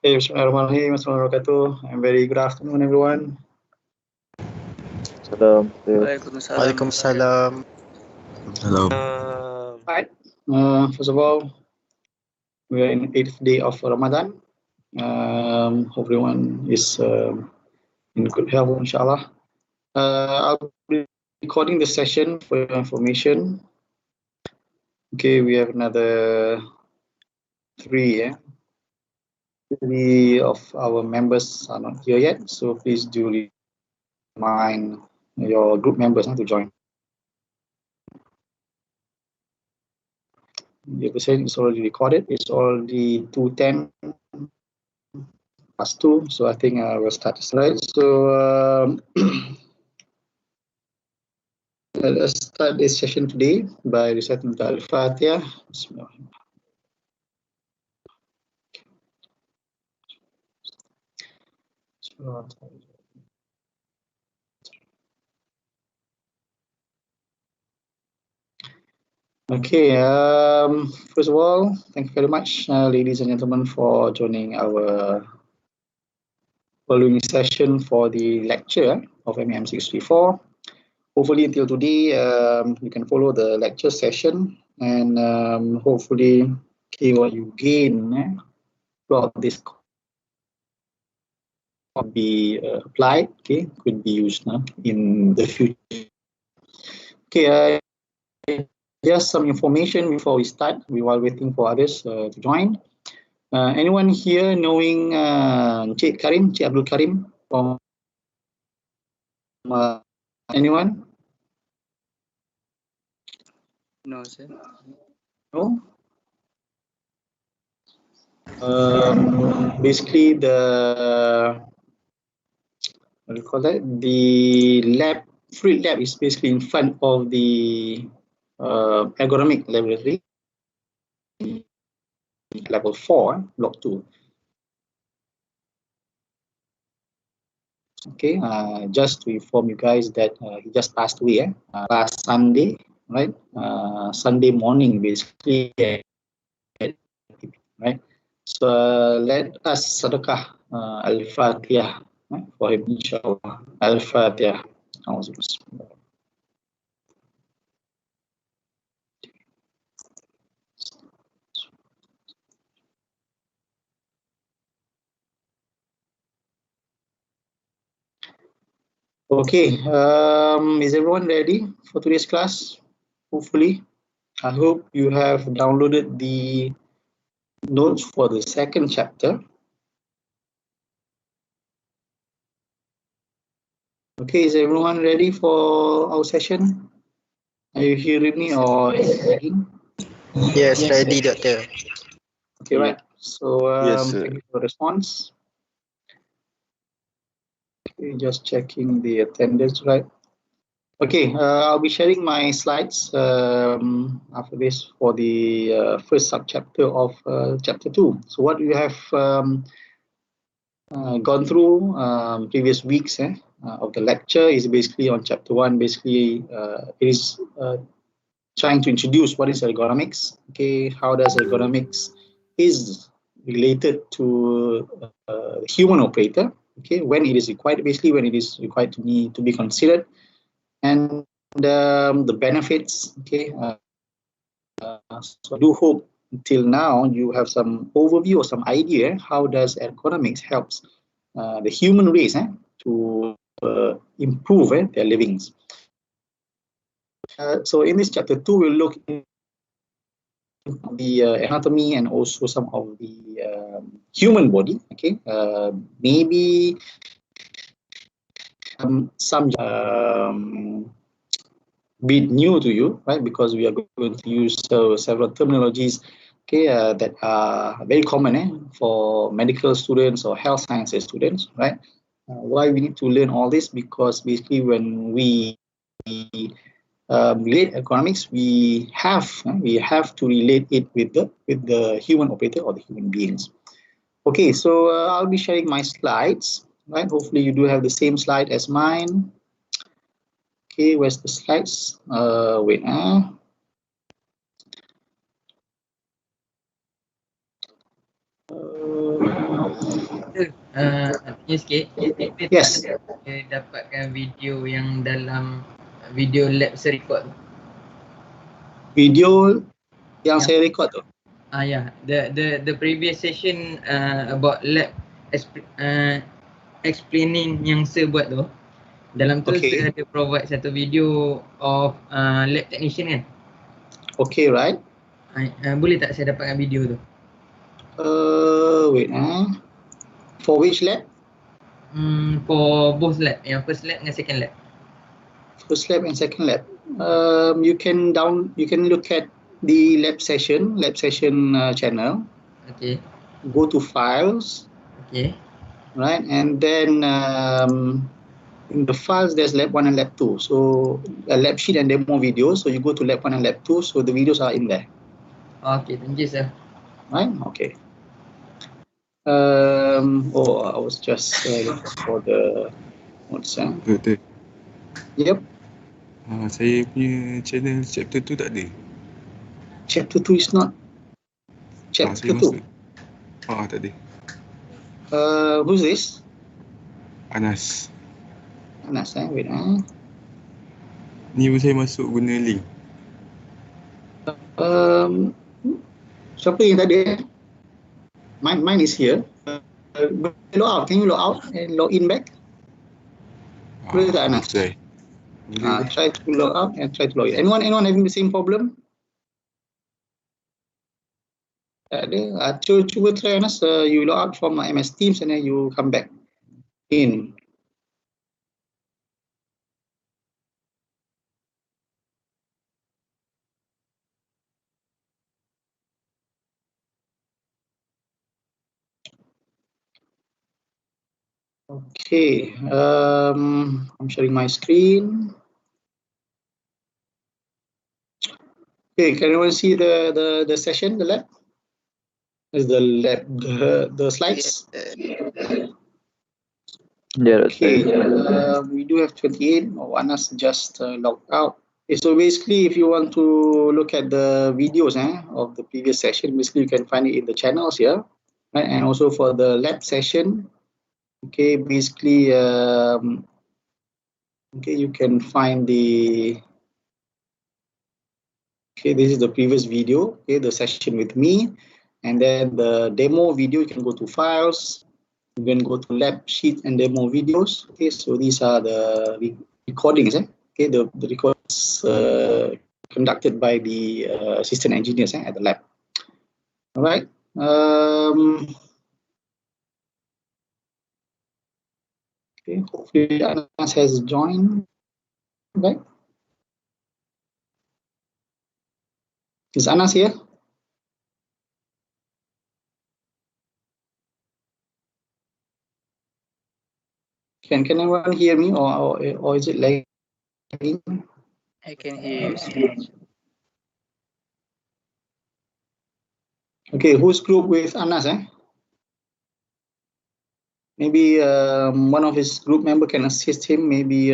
Bismillahirrahmanirrahim. Assalamualaikum warahmatullahi wabarakatuh. Very good afternoon, everyone. Salam. Waalaikumsalam. Hello. Right. First of all, we are in the 8th day of Ramadan. Hope everyone is in good health, inshallah. I'll be recording the session for your information. Okay, we have another three of our members are not here yet, so please do remind your group members to join. The session is already recorded. It's already 2:10 past 2, so I think we'll start. Right. So let us start this session today by reciting the Al-Fatiha. Okay, first of all, thank you very much, ladies and gentlemen, for joining our following session for the lecture of MEM634. Hopefully until today, you can follow the lecture session, and hopefully what you gain throughout this could be applied, could be used in the future. Okay, just some information before we start, while waiting for others to join. Anyone here knowing Cik Abdul Karim from anyone? No, sir. No. Basically, what do you call that? The field lab is basically in front of the ergonomic laboratory, level 4, block 2. Okay, just to inform you guys that he just passed away last Sunday, right? Sunday morning, basically, right? So let us sadaqah al-Fatiha for him, inshallah. Al-Fatiha. Okay, is everyone ready for today's class? Hopefully, I hope you have downloaded the notes for the second chapter. Okay, is everyone ready for our session? Are you hearing me or lagging? Yes, ready, Doctor. Okay, right. So Yes, sir. thank you for the response. Okay, just checking the attendance, right? Okay, I'll be sharing my slides after this for the first subchapter of chapter 2. So what we have gone through previous weeks of the lecture is basically on chapter 1. Basically, it is trying to introduce what is ergonomics. Okay, how does ergonomics is related to the human operator. Okay, when it is required, basically when it is required to be considered, and the benefits. Okay, so I do hope until now you have some overview or some idea how does ergonomics helps the human race to improve their livings. So in this chapter 2, we'll look at the anatomy and also some of the human body. Okay, maybe some bit new to you, right? Because we are going to use several terminologies, okay, that are very common for medical students or health sciences students, right? Why we need to learn all this? Because basically when we relate ergonomics, we have to relate it with the human operator or the human beings. Okay, so I'll be sharing my slides, right? Hopefully you do have the same slide as mine. Okay, where's the slides? Wait. Tanya sikit. Yes. Kita dapatkan video yang dalam video lab record tu. Video yang saya record tu. Yeah, the previous session about lab explaining yang saya buat tu. Dalam tu saya ada provide satu video of lab technician kan. Okay, right. Boleh tak saya dapatkan video tu? Wait. For which lab? For both lab, yang first lab dengan second lab. First lab and second lab. You can look at the lab session channel. Okay. Go to files. Okay. Right, and then in the files there's lab 1 and lab 2. So a lab sheet and demo video. So you go to lab 1 and lab 2. So the videos are in there. Okay, thank you, sir. Right. Okay. I was just for the what's that? Betul. Yep. Saya punya channel chapter 2 tak ada. Chapter 2 is not. Chapter 2. Tak ada. Who's this? Anas. Wait. Ni pun saya masuk guna link. Siapa yang tadi? Mine is here. Log out. Can you log out and log in back? Boleh tak, Anas? Try to log out and try to log in. Anyone having the same problem? Tak ada. Cuba try, Anas. You log out from MS Teams and then you come back in. Okay, I'm sharing my screen. Okay, can anyone see the session, the lab? Is the lab the slides? Yeah. Okay, we do have 28. Anas just logged out. Okay, so basically, if you want to look at the videos of the previous session, basically you can find it in the channels here, right? And also for the lab session. Okay, basically, you can find the. Okay, this is the previous video. Okay, the session with me, and then the demo video. You can go to files. You can go to lab sheet and demo videos. Okay, so these are the recordings. Okay, the recordings conducted by the assistant engineers at the lab. All right. Okay, hopefully Anas has joined, right? Is Anas here? Can anyone hear me, or is it lagging? I can hear you. Okay, who's group with Anas? Maybe one of his group member can assist him. Maybe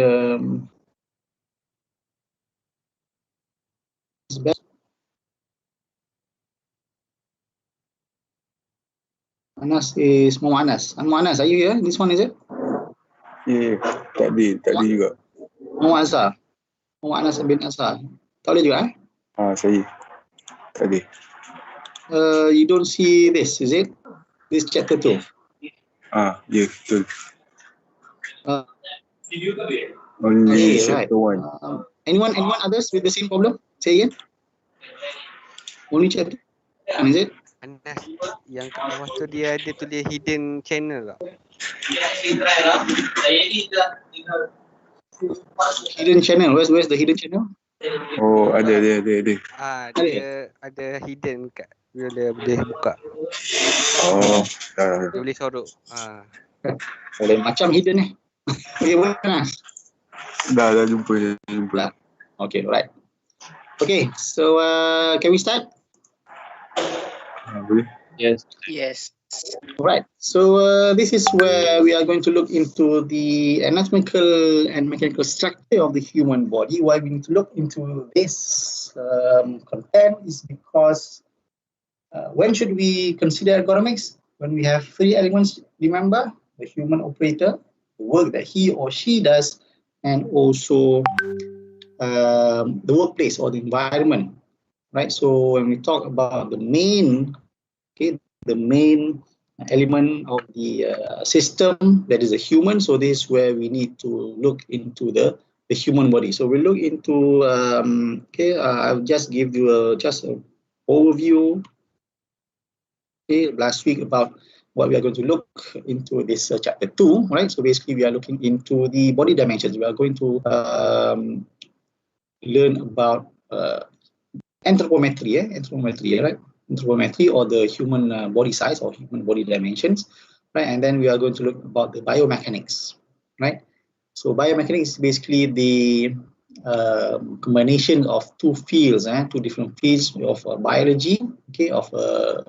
Anas is Muhammad Anas. Muhammad Anas, are you here? This one is it? Yeah, tak ada juga. Muhammad Azhar. Muhammad Anas bin Azhar. Tak boleh juga Saya tak ada. You don't see this, is it? This chapter 2. Yeah, betul. Okay, chapter 1. Anyone others with the same problem? Say again. Only chapter 1, is it? Anas, yang kat bawah tu dia ada tulis hidden channel tak? Hidden channel. Where's the hidden channel? Oh, ada. Ada hidden kat bila boleh buka. Oh, Dia boleh sorok. Lain macam hidden Okay, mana? Dah jumpa. Okay, right. Okay, so can we start? Boleh? Yes. Right. So this is where we are going to look into the anatomical and mechanical structure of the human body. Why we need to look into this content is because when should we consider ergonomics? when we have three elements, remember, the human operator, the work that he or she does, and also the workplace or the environment, right? So when we talk about the main, okay, the main element of the system, that is a human. So this is where we need to look into the human body. So we look into, I'll just give you just an overview, okay, last week about what we are going to look into this chapter 2, right? So basically we are looking into the body dimensions. We are going to learn about anthropometry, right? Anthropometry, or the human body size or human body dimensions, right? And then we are going to look about the biomechanics, right? So biomechanics is basically the combination of two fields, two different fields of biology, okay, of a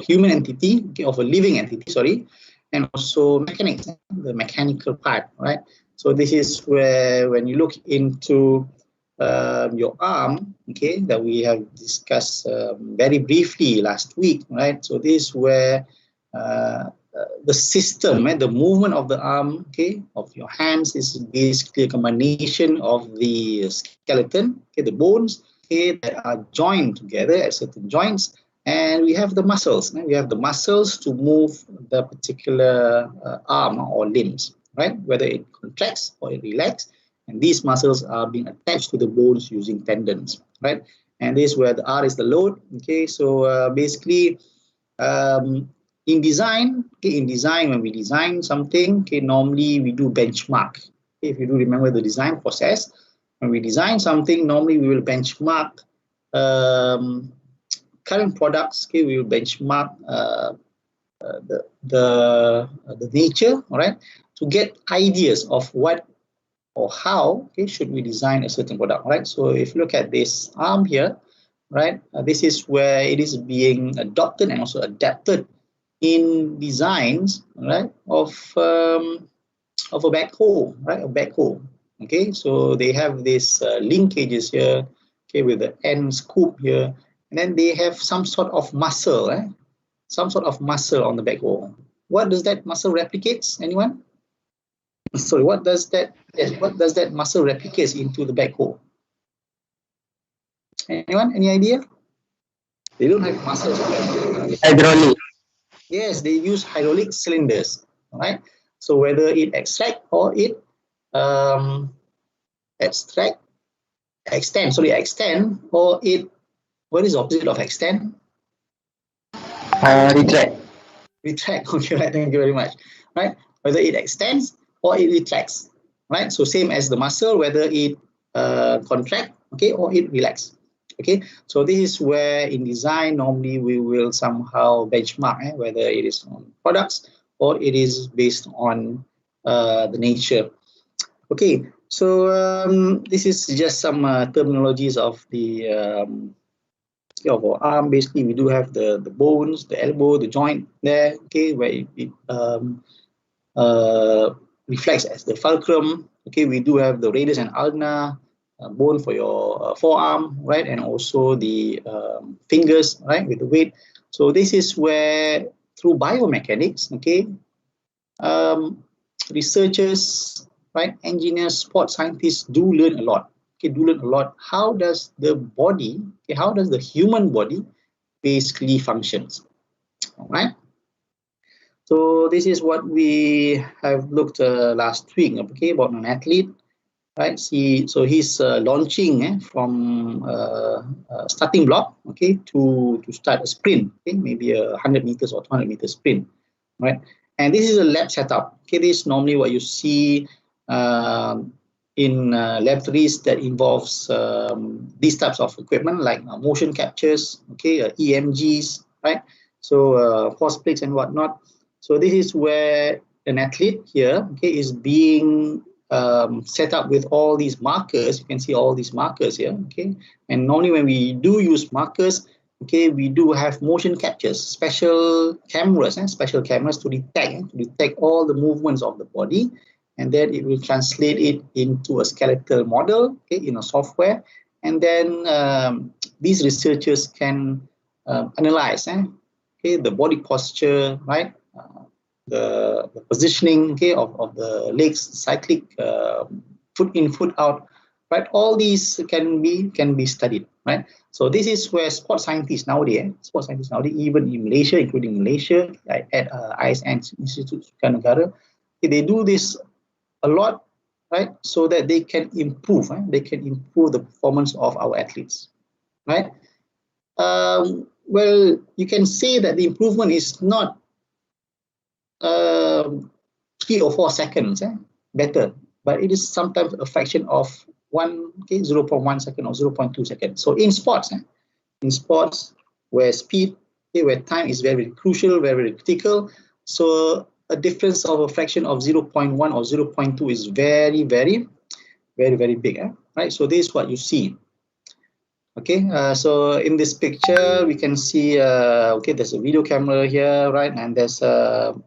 human entity, okay, of a living entity, sorry, and also mechanics, the mechanical part, right? So this is where, when you look into your arm, okay, that we have discussed very briefly last week, right? So this is where the system, the movement of the arm, okay, of your hands is basically a combination of the skeleton, okay, the bones, okay, that are joined together at certain joints, and we have the muscles. We have the muscles to move the particular arm or limbs, right? Whether it contracts or it relaxes. And these muscles are being attached to the bones using tendons, right? And this is where the R is the load. Okay, so basically, in design, when we design something, okay, normally we do benchmark. Okay, if you do remember the design process, when we design something, normally we will benchmark current products. Okay, we will benchmark the nature, all right, to get ideas of what or how, okay, should we design a certain product, right? So if you look at this arm here, right, this is where it is being adopted and also adapted in designs, right, of a backhoe, right, a backhoe. Okay, so they have these linkages here, okay, with the end scoop here, and then they have some sort of muscle, some sort of muscle on the backhoe. What does that muscle replicates? Anyone? Sorry, what does that muscle replicates into the backhoe? Anyone? Any idea? They don't have muscles. Hydraulic. Yes, they use hydraulic cylinders. All right. So whether it extend, or it extend, or it, what is the opposite of extend? Retract. Retract. Okay, right. Thank you very much. Right. Whether it extends or it retracts. Right. So same as the muscle, whether it contract, okay, or it relax. Okay, so this is where in design normally we will somehow benchmark whether it is on products or it is based on the nature. Okay, so this is just some terminologies of the of our arm. Basically, we do have the bones, the elbow, the joint there. Okay, where it reflects as the fulcrum. Okay, we do have the radius and ulna bone for your forearm, right, and also the fingers, right, with the weight. So this is where, through biomechanics, okay, researchers, right, engineers, sports scientists do learn a lot. Okay, do learn a lot. How does the body, okay, how does the human body basically functions? All right. So this is what we have looked last week, okay, about an athlete, right? See, so he's launching from starting block, okay, to start a sprint, okay, maybe a 100 meters or 200 meter sprint, right? And this is a lab setup. Okay, this is normally what you see in laboratories that involves these types of equipment, like motion captures, okay, EMGs, right? So force plates and whatnot. So this is where an athlete here, okay, is being set up with all these markers. You can see all these markers here, okay. And normally when we do use markers, okay, we do have motion captures, special cameras to detect all the movements of the body, and then it will translate it into a skeletal model, okay, in a software, and then these researchers can analyze, okay, the body posture, right? The positioning, okay, of the legs, cyclic, foot in, foot out, right? All these can be studied, right? So this is where sports scientists nowadays, even in Malaysia, including Malaysia, at ISN Institute Sukan Negara, they do this a lot, right? So that they can improve, the performance of our athletes, right? Well, you can say that the improvement is not 3 or 4 seconds better, but it is sometimes a fraction of 0.1 second or 0.2 seconds. So in sports, where speed, where time is very, very crucial, very, very critical, so a difference of a fraction of 0.1 or 0.2 is very, very, very, very big, right? So this is what you see. Okay, so in this picture we can see, okay, there's a video camera here, right? And there's what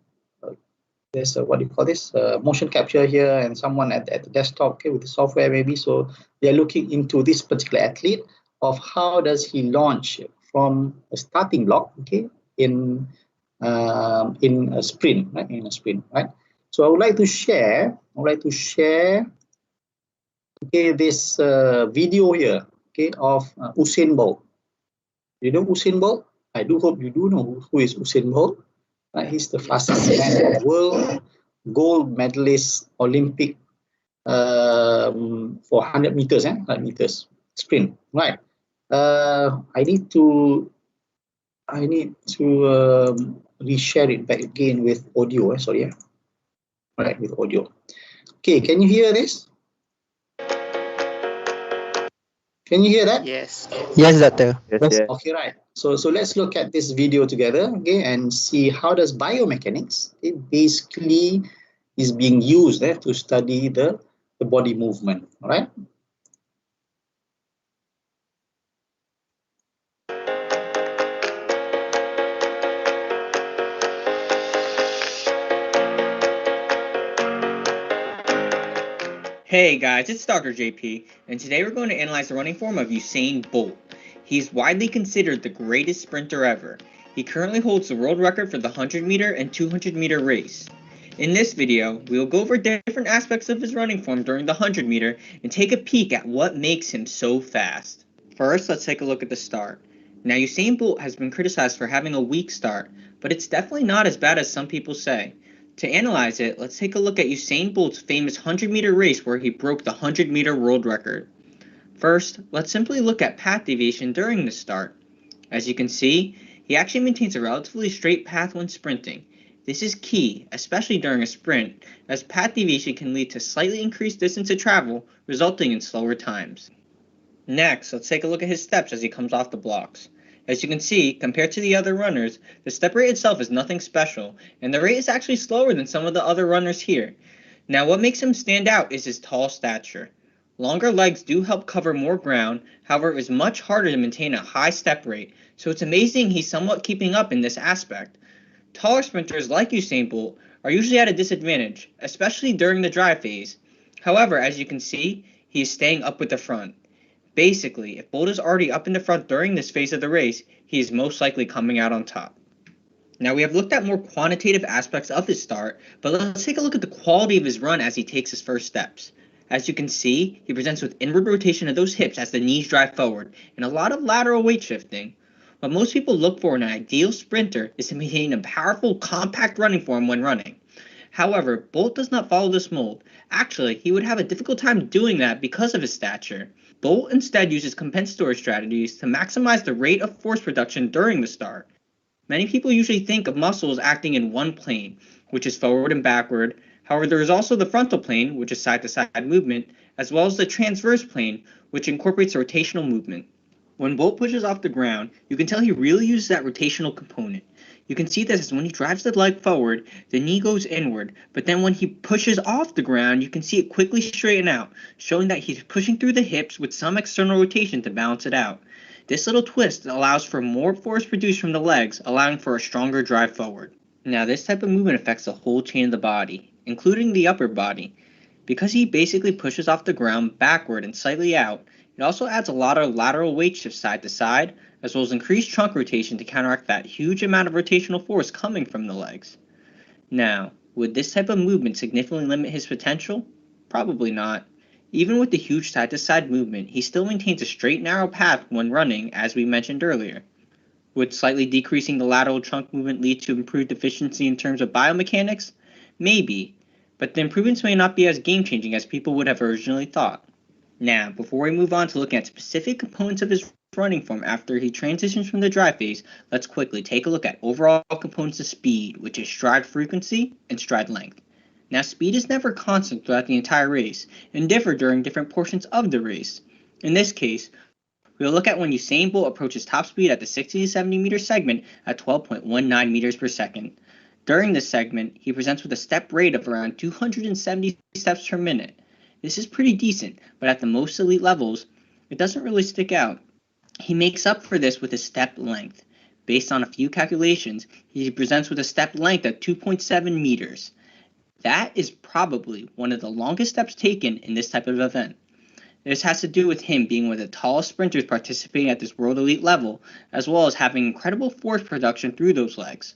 do you call this, motion capture here, and someone at the desktop, okay, with the software maybe. So they're looking into this particular athlete, of how does he launch from a starting block, okay, in a sprint, right? So I would like to share, okay, this video here, okay, of Usain Bolt. You know Usain Bolt? I do hope you do know who is Usain Bolt. He's the fastest man in the world, gold medalist, Olympic, for 100 meters, 100 meters sprint, right? I need to reshare it back again with audio. Sorry, right, with audio. Okay, can you hear this? Can you hear that? Yes. Yes, doctor. Yes. Okay, right. So let's look at this video together, okay, and see how does biomechanics, it basically is being used to study the body movement. All right. Hey guys, it's Dr. JP, and today we're going to analyze the running form of Usain Bolt. He's widely considered the greatest sprinter ever. He currently holds the world record for the 100 meter and 200 meter race. In this video, we will go over different aspects of his running form during the 100 meter and take a peek at what makes him so fast. First, let's take a look at the start. Now, Usain Bolt has been criticized for having a weak start, but it's definitely not as bad as some people say. To analyze it, let's take a look at Usain Bolt's famous 100 meter race where he broke the 100 meter world record. First, let's simply look at path deviation during the start. As you can see, he actually maintains a relatively straight path when sprinting. This is key, especially during a sprint, as path deviation can lead to slightly increased distance to travel, resulting in slower times. Next, let's take a look at his steps as he comes off the blocks. As you can see, compared to the other runners, the step rate itself is nothing special, and the rate is actually slower than some of the other runners here. Now, what makes him stand out is his tall stature. Longer legs do help cover more ground, however it is much harder to maintain a high step rate, so it's amazing he's somewhat keeping up in this aspect. Taller sprinters like Usain Bolt are usually at a disadvantage, especially during the drive phase. However, as you can see, he is staying up with the front. Basically, if Bolt is already up in the front during this phase of the race, he is most likely coming out on top. Now, we have looked at more quantitative aspects of his start, but let's take a look at the quality of his run as he takes his first steps. As you can see, he presents with inward rotation of those hips as the knees drive forward, and a lot of lateral weight shifting. What most people look for in an ideal sprinter is to maintain a powerful, compact running form when running. However, Bolt does not follow this mold. Actually, he would have a difficult time doing that because of his stature. Bolt instead uses compensatory strategies to maximize the rate of force production during the start. Many people usually think of muscles acting in one plane, which is forward and backward. However, there is also the frontal plane, which is side-to-side movement, as well as the transverse plane, which incorporates rotational movement. When Bolt pushes off the ground, you can tell he really uses that rotational component. You can see this as when he drives the leg forward, the knee goes inward, but then when he pushes off the ground, you can see it quickly straighten out, showing that he's pushing through the hips with some external rotation to balance it out. This little twist allows for more force produced from the legs, allowing for a stronger drive forward. Now, this type of movement affects the whole chain of the body, including the upper body. Because he basically pushes off the ground backward and slightly out, It also adds a lot of lateral weight shift side to side, as well as increased trunk rotation to counteract that huge amount of rotational force coming from the legs. Now, would this type of movement significantly limit his potential? Probably not. Even with the huge side-to-side movement, he still maintains a straight, narrow path when running, as we mentioned earlier. Would slightly decreasing the lateral trunk movement lead to improved efficiency in terms of biomechanics? Maybe, but the improvements may not be as game-changing as people would have originally thought. Now, before we move on to looking at specific components of his running form after he transitions from the dry phase, let's quickly take a look at overall components of speed, which is stride frequency and stride length. Now, speed is never constant throughout the entire race and differ during different portions of the race. In this case, we'll look at when Usain Bolt approaches top speed at the 60 to 70 meter segment at 12.19 meters per second. During this segment, he presents with a step rate of around 270 steps per minute. This is pretty decent, but at the most elite levels, it doesn't really stick out. He makes up for this with his step length. Based on a few calculations, he presents with a step length of 2.7 meters. That is probably one of the longest steps taken in this type of event. This has to do with him being one of the tallest sprinters participating at this world elite level, as well as having incredible force production through those legs.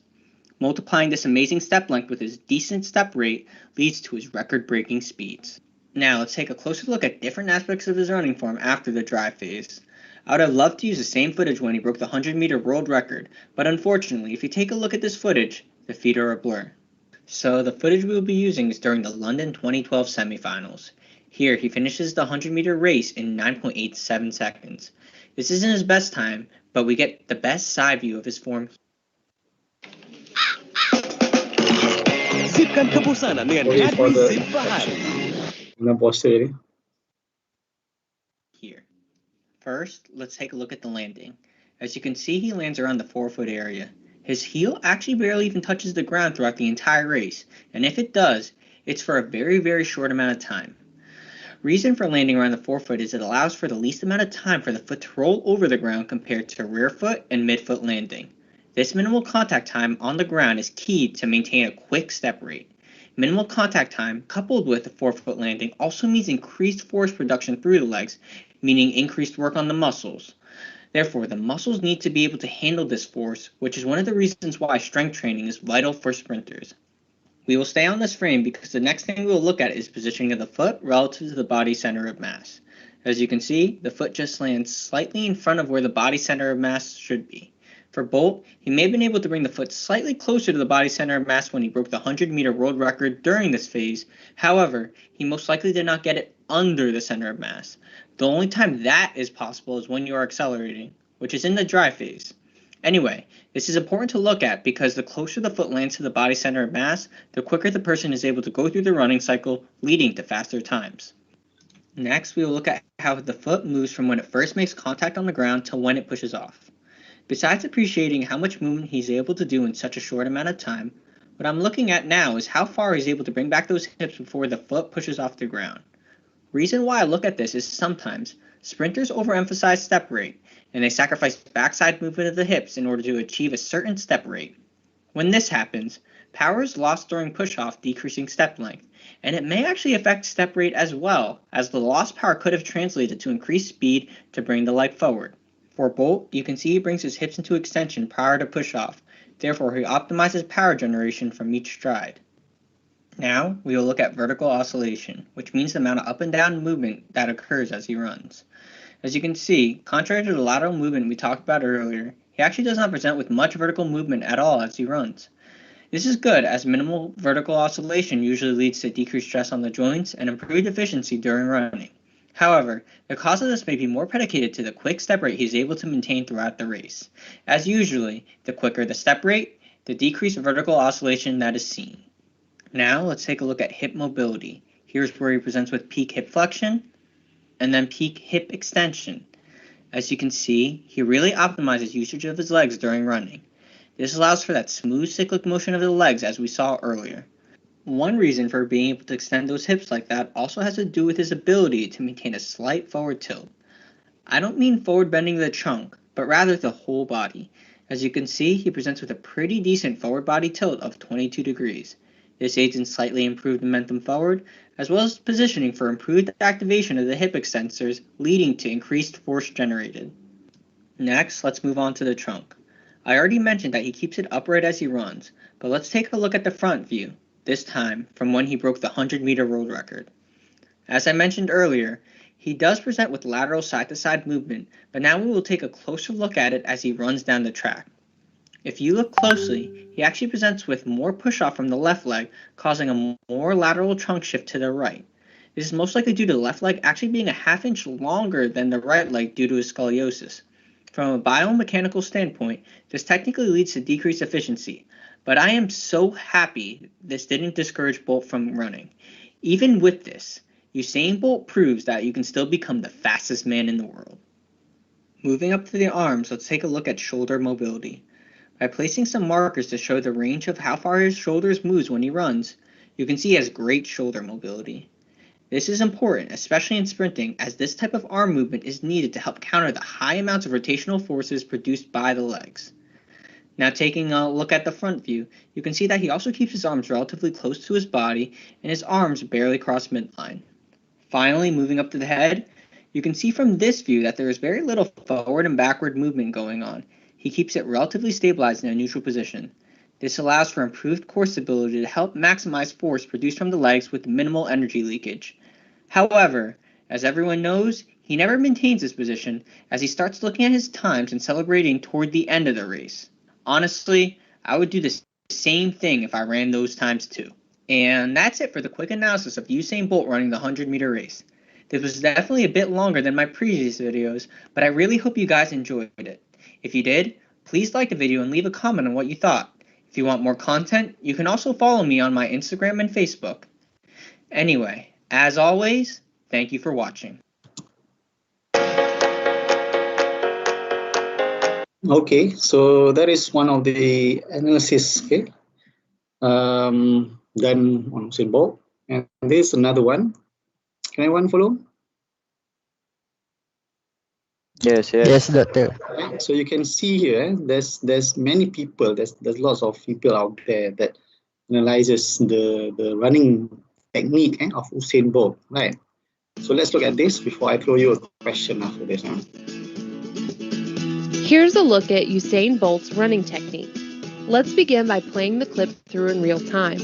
Multiplying this amazing step length with his decent step rate leads to his record-breaking speeds. Now let's take a closer look at different aspects of his running form after the dry phase. I would have loved to use the same footage when he broke the 100-meter world record, but unfortunately, if you take a look at this footage, the feet are a blur. So the footage we will be using is during the London 2012 semifinals. Here, he finishes the 100-meter race in 9.87 seconds. This isn't his best time, but we get the best side view of his form. Sipkan kebusanan dengan Sorry for Hadri the Zip Bahari. Dengan posture ni. Here. First, let's take a look at the landing. As you can see, he lands around the forefoot area. His heel actually barely even touches the ground throughout the entire race, and if it does, it's for a very, very short amount of time. Reason for landing around the forefoot is it allows for the least amount of time for the foot to roll over the ground compared to rear foot and midfoot landing. This minimal contact time on the ground is key to maintain a quick step rate. Minimal contact time coupled with a forefoot landing also means increased force production through the legs, meaning increased work on the muscles. Therefore, the muscles need to be able to handle this force, which is one of the reasons why strength training is vital for sprinters. We will stay on this frame because the next thing we will look at is positioning of the foot relative to the body center of mass. As you can see, the foot just lands slightly in front of where the body center of mass should be. For Bolt, he may have been able to bring the foot slightly closer to the body center of mass when he broke the 100-meter world record during this phase. However, he most likely did not get it under the center of mass. The only time that is possible is when you are accelerating, which is in the dry phase. Anyway, this is important to look at because the closer the foot lands to the body center of mass, the quicker the person is able to go through the running cycle, leading to faster times. Next, we will look at how the foot moves from when it first makes contact on the ground to when it pushes off. Besides appreciating how much movement he's able to do in such a short amount of time, what I'm looking at now is how far he's able to bring back those hips before the foot pushes off the ground. Reason why I look at this is sometimes sprinters overemphasize step rate, and they sacrifice backside movement of the hips in order to achieve a certain step rate. When this happens, power is lost during push-off, decreasing step length, and it may actually affect step rate as well, as the lost power could have translated to increased speed to bring the leg forward. For Bolt, you can see he brings his hips into extension prior to push-off, therefore he optimizes power generation from each stride. Now, we will look at vertical oscillation, which means the amount of up and down movement that occurs as he runs. As you can see, contrary to the lateral movement we talked about earlier, he actually does not present with much vertical movement at all as he runs. This is good, as minimal vertical oscillation usually leads to decreased stress on the joints and improved efficiency during running. However, the cause of this may be more predicated to the quick step rate he is able to maintain throughout the race. As usually, the quicker the step rate, the decreased vertical oscillation that is seen. Now, let's take a look at hip mobility. Here's where he presents with peak hip flexion, and then peak hip extension. As you can see, he really optimizes usage of his legs during running. This allows for that smooth cyclic motion of the legs as we saw earlier. One reason for being able to extend those hips like that also has to do with his ability to maintain a slight forward tilt. I don't mean forward bending the trunk, but rather the whole body. As you can see, he presents with a pretty decent forward body tilt of 22 degrees. This aids in slightly improved momentum forward, as well as positioning for improved activation of the hip extensors, leading to increased force generated. Next, let's move on to the trunk. I already mentioned that he keeps it upright as he runs, but let's take a look at the front view, this time from when he broke the 100-meter world record. As I mentioned earlier, he does present with lateral side-to-side movement, but now we will take a closer look at it as he runs down the track. If you look closely, he actually presents with more push-off from the left leg, causing a more lateral trunk shift to the right. This is most likely due to the left leg actually being a half-inch longer than the right leg due to his scoliosis. From a biomechanical standpoint, this technically leads to decreased efficiency, but I am so happy this didn't discourage Bolt from running. Even with this, Usain Bolt proves that you can still become the fastest man in the world. Moving up to the arms, let's take a look at shoulder mobility. By placing some markers to show the range of how far his shoulders moves when he runs, you can see he has great shoulder mobility. This is important, especially in sprinting, as this type of arm movement is needed to help counter the high amounts of rotational forces produced by the legs. Now taking a look at the front view, you can see that he also keeps his arms relatively close to his body and his arms barely cross midline. Finally, moving up to the head, you can see from this view that there is very little forward and backward movement going on. He keeps it relatively stabilized in a neutral position. This allows for improved core stability to help maximize force produced from the legs with minimal energy leakage. However, as everyone knows, he never maintains this position as he starts looking at his times and celebrating toward the end of the race. Honestly, I would do the same thing if I ran those times too. And that's it for the quick analysis of Usain Bolt running the 100-meter race. This was definitely a bit longer than my previous videos, but I really hope you guys enjoyed it. If you did, please like the video and leave a comment on what you thought. If you want more content, you can also follow me on my Instagram and Facebook. Anyway, as always, thank you for watching. Okay, so that is one of the analysis, okay, done on Usain Bolt, and this is another one. Can anyone follow? Yes, doctor. Right, so you can see here, there's many people, there's lots of people out there that analyzes the running technique of Usain Bolt, right? So let's look at this before I throw you a question after this. Here's a look at Usain Bolt's running technique. Let's begin by playing the clip through in real time.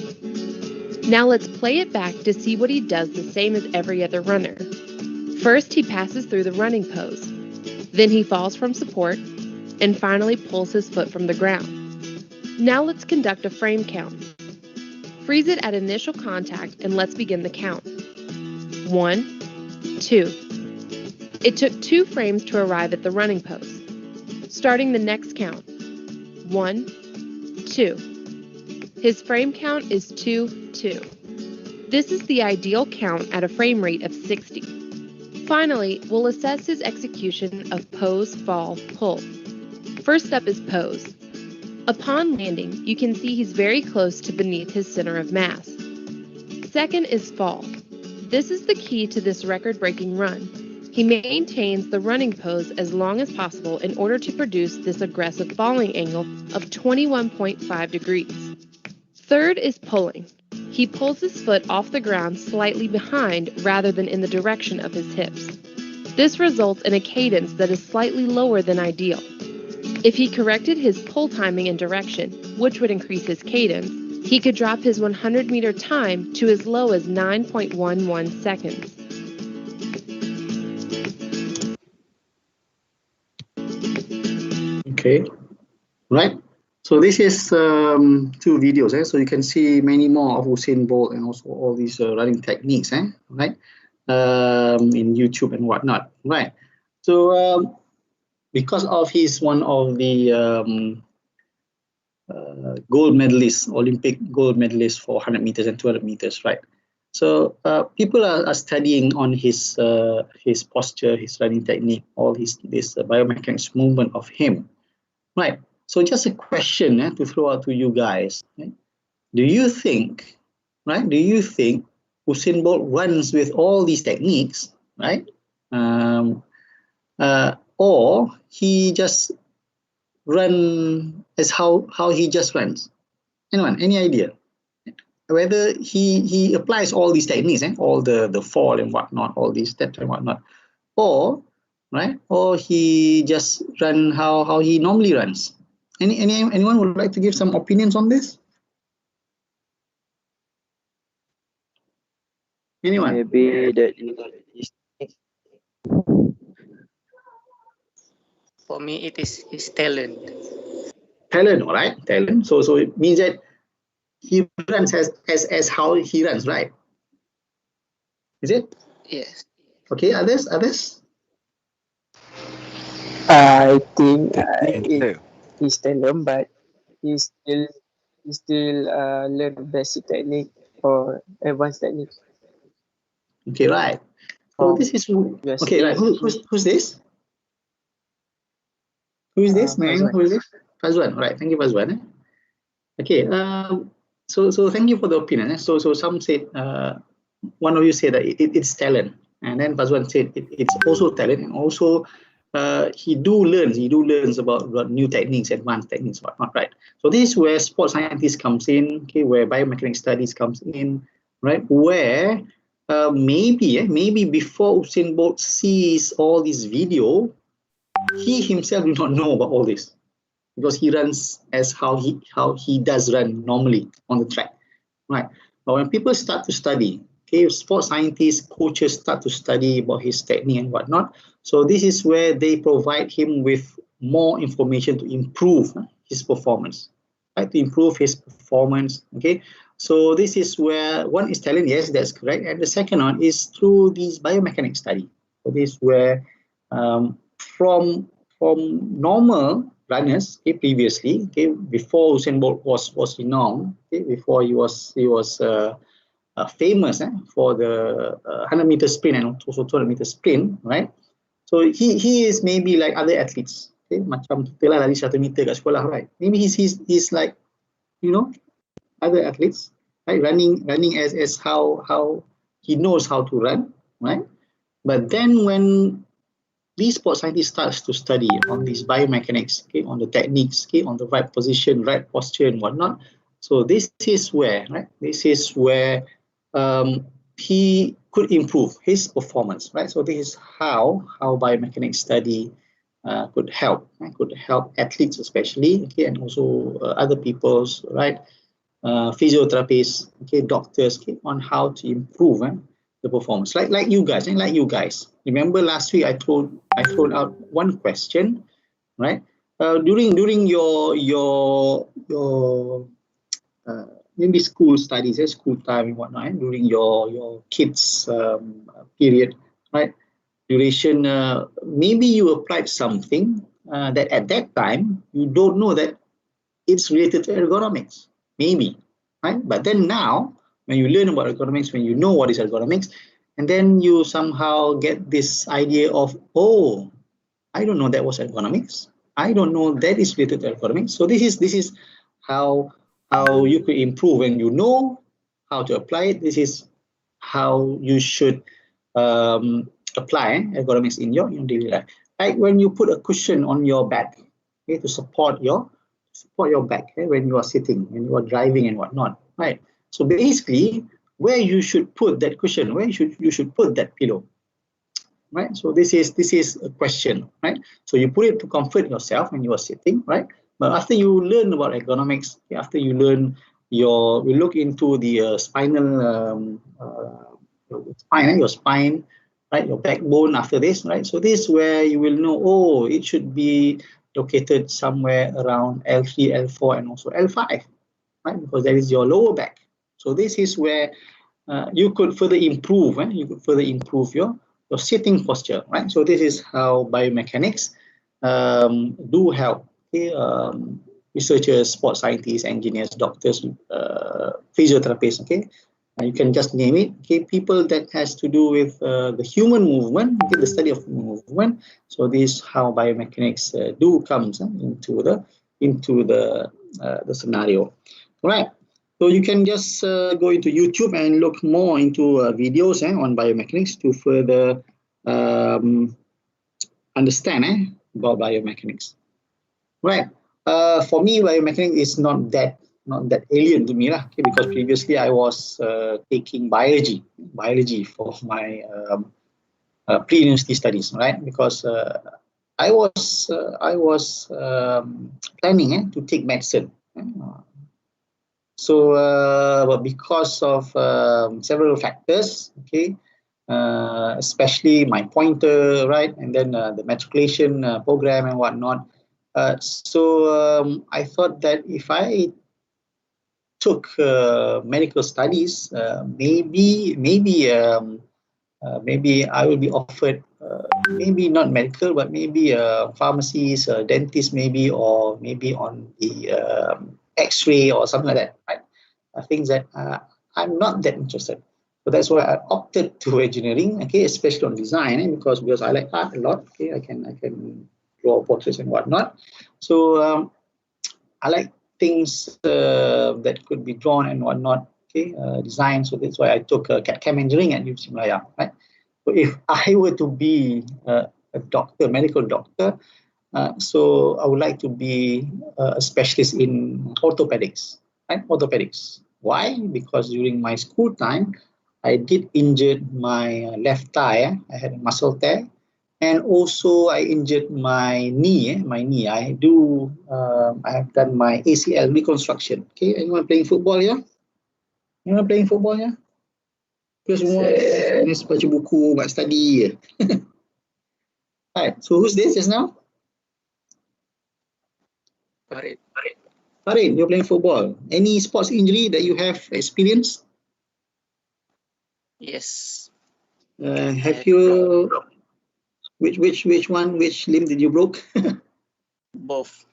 Now let's play it back to see what he does the same as every other runner. First, he passes through the running pose. Then he falls from support, and finally pulls his foot from the ground. Now let's conduct a frame count. Freeze it at initial contact and let's begin the count. 1, 2. It took 2 frames to arrive at the running pose. Starting the next count. 1, 2. His frame count is 2, 2. This is the ideal count at a frame rate of 60. Finally, we'll assess his execution of pose, fall, pull. First up is pose. Upon landing, you can see he's very close to beneath his center of mass. Second is fall. This is the key to this record-breaking run. He maintains the running pose as long as possible in order to produce this aggressive falling angle of 21.5 degrees. Third is pulling. He pulls his foot off the ground slightly behind rather than in the direction of his hips. This results in a cadence that is slightly lower than ideal. If he corrected his pull timing and direction, which would increase his cadence, he could drop his 100-meter time to as low as 9.11 seconds. Okay, right. So this is 2 videos, so you can see many more of Usain Bolt and also all these running techniques, right? In YouTube and whatnot, right? So because of he's one of the gold medalists, Olympic gold medalists for 100 meters and 200 meters, right? So people are studying on his posture, his running technique, all this biomechanics movement of him, right? So just a question to throw out to you guys. Right? Do you think Usain Bolt runs with all these techniques, right? Or he just run as how he just runs? Anyone? Any idea? whether he applies all these techniques, all the fall and whatnot, all these steps and whatnot, or he just run how he normally runs. Anyone would like to give some opinions on this? Anyone? Maybe that is For me, it is his talent. Talent, all right? Talent. So it means that he runs as how he runs, right? Is it? Yes. Okay, others? I think So, he's talent, but he still learn basic technique or advanced technique. Okay, right. So this is okay, right. Who's this? Who is this, man? Fazwan. Who is this? Fazwan. All right. Thank you, Fazwan. Okay. So thank you for the opinion. So some said one of you said that it's talent, and then Fazwan said it's also talent, and also he learns about new techniques, advanced techniques, whatnot, right? So this is where sports scientists comes in, okay, where biomechanics studies comes in, right? Where maybe before Usain Bolt sees all this video, he himself do not know about all this, because he runs as how he does run normally on the track, right? But when people start to study, okay, sports scientists, coaches start to study about his technique and whatnot. So this is where they provide him with more information to improve his performance, right? To improve his performance, okay? So this is where one is talent, yes, that's correct. And the second one is through this biomechanics study. So this is where from normal runners, okay, previously, okay, before Usain Bolt was renowned, okay, before he was famous for the 100-meter sprint and also 200-meter sprint, right? So he is maybe like other athletes, okay, macam kita lah lari 100 meter kat sekolah, right? Maybe he's like, other athletes, right? Running as how he knows how to run, right? But then when these sports scientists starts to study on these biomechanics, okay, on the techniques, okay, on the right position, right posture and whatnot. So this is where, right? This is where he could improve his performance, right? So this is how biomechanics study could help athletes especially, okay, and also other people's, right? Physiotherapists, okay, doctors, okay, on how to improve the performance. Like you guys. Remember last week I thrown out one question, right? During your maybe school studies, school time and whatnot, during your kids period, right? Duration, maybe you applied something that at that time you don't know that it's related to ergonomics, maybe, right? But then now, when you learn about ergonomics, when you know what is ergonomics, and then you somehow get this idea of, oh, I don't know that was ergonomics. I don't know that is related to ergonomics. So this is how you could improve when you know how to apply it. This is how you should apply ergonomics in your daily life. Like when you put a cushion on your back, okay, to support your back, okay, when you are sitting, when you are driving and whatnot, right? So basically, where you should put that cushion, where you should put that pillow, right? So this is a question, right? So you put it to comfort yourself when you are sitting, right? But after you learn about ergonomics, after you learn we look into the spinal your spine, right? Your backbone after this, right? So this is where you will know, oh, it should be located somewhere around L3, L4, and also L5, right? Because that is your lower back. So this is where you could further improve, you could further improve your sitting posture, right? So this is how biomechanics do help, okay? Researchers, sports scientists, engineers, doctors, physiotherapists, okay? You can just name it, okay? People that has to do with the human movement, okay? The study of human movement. So this is how biomechanics do comes into the scenario, all right? So you can just go into YouTube and look more into videos on biomechanics to further understand about biomechanics. Right. For me, biomechanics is not that that alien to me lah. Okay, because previously I was taking biology for my pre-university studies, right? Because I was planning to take medicine. So, but because of several factors, okay, especially my pointer, right, and then the matriculation program and whatnot. So I thought that if I took medical studies, maybe I will be offered maybe not medical, but maybe pharmacies, dentist, maybe, or maybe on the X-ray or something like that. Right? Things that I'm not that interested. So that's why I opted to engineering. Okay, especially on design, because I like art a lot. Okay, I can draw portraits and whatnot. So I like things that could be drawn and whatnot. Okay, design. So that's why I took CAD/CAM engineering at UC Malaya. Right. So if I were to be a doctor, medical doctor, so I would like to be a specialist in orthopedics. Right, orthopedics. Why? Because during my school time, I did injured my left thigh. I had a muscle tear, and also I injured my knee. I have done my ACL reconstruction. Okay, anyone playing football here? Anyone playing football here? Because semua jenis baca buku, buat study. Right. So who's this just now? Farid. Farid, you're playing football. Any sports injury that you have experienced? Yes. Have you? Which limb did you broke? Both.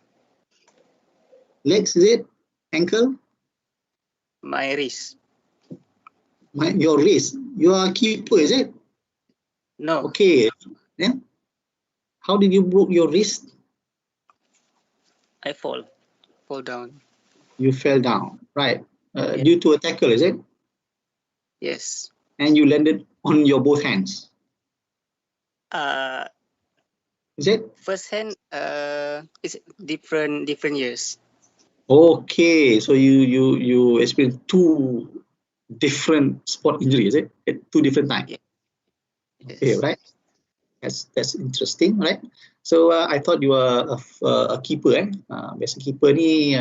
Legs, is it? Ankle? My wrist. Your wrist. You are a keeper, is it? No. Okay. Then how did you broke your wrist? I fall down. You fell down, right? Yeah. Due to a tackle, is it? Yes. And you landed on your both hands. Is it? First hand is different years. Okay, so you experienced two different sport injuries, is it? At two different times. Yeah. Yes. Okay, right. That's interesting, right? So I thought you were a keeper, biasa keeper ni.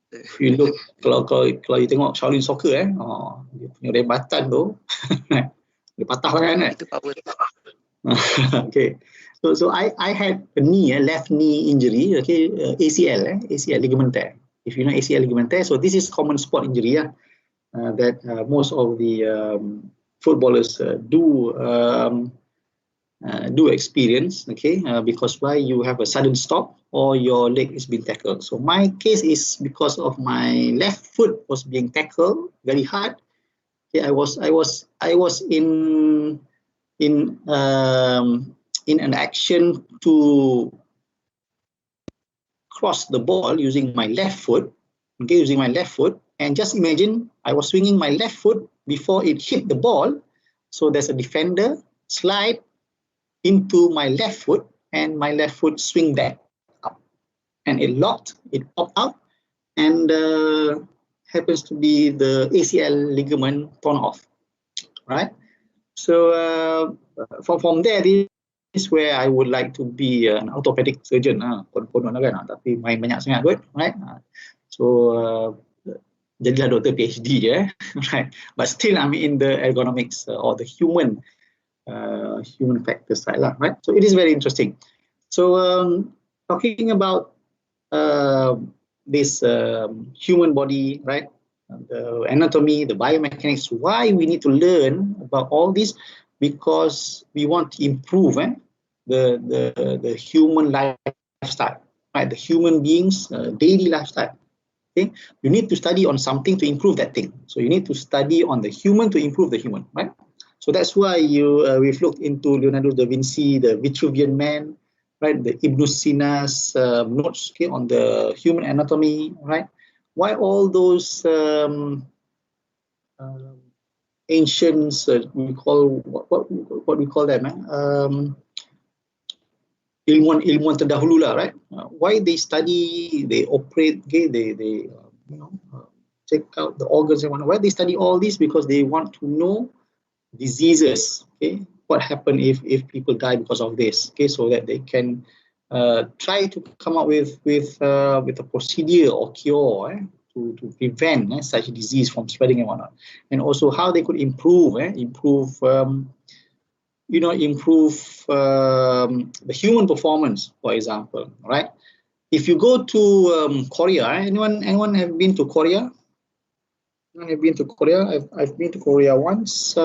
If you look, kalau you tengok Shaolin Soccer, dia punya rebatan tu, dia patah tangan kan? Itu power. Okay, so I had a left knee injury. Okay, ACL ligament tear. If you know ACL ligament tear, so this is common sport injury that most of the footballers do experience. Okay, because why you have a sudden stop or your leg is being tackled. So my case is because of my left foot was being tackled very hard. Okay, I was in an action to cross the ball using my left foot. Okay, and just imagine I was swinging my left foot before it hit the ball. So there's a defender slide into my left foot, and my left foot swing back up, and it locked, it popped out, and happens to be the ACL ligament torn off, right? So from there, this is where I would like to be an orthopedic surgeon. Konon kan, tapi main banyak sangat kot, right? So jadilah doktor PhD right? But still I'm in the ergonomics or the human factor side, right? So it is very interesting. So talking about this human body, right? The anatomy, the biomechanics, why we need to learn about all this, because we want to improve the human lifestyle, right? The human beings' daily lifestyle. Okay, you need to study on something to improve that thing. So you need to study on the human to improve the human, right? So that's why we've looked into Leonardo da Vinci, the Vitruvian Man, right? The Ibn Sina's notes, okay, on the human anatomy, right? Why all those ancients we call what we call them? Ilmuwan terdahulu lah, right? Why they study, they operate, okay, they check out the organs and whatnot. Why they study all this? Because they want to know diseases. Okay, what happen if people die because of this? Okay, so that they can try to come up with a procedure or cure to prevent such disease from spreading and whatnot, and also how they could improve the human performance, for example, right? If you go to Korea, anyone have been to Korea? Anyone have been to Korea? I've been to Korea once.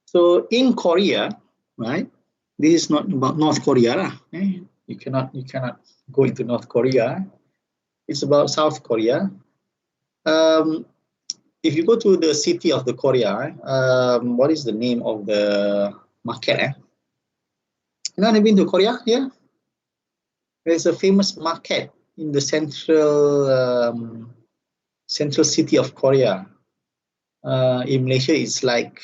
So in Korea, right? This is not about North Korea, eh? You cannot go into North Korea. It's about South Korea. If you go to the city of the Korea, what is the name of the market? Anyone have been to Korea? Yeah. There's a famous market in the central city of Korea. In Malaysia, it's like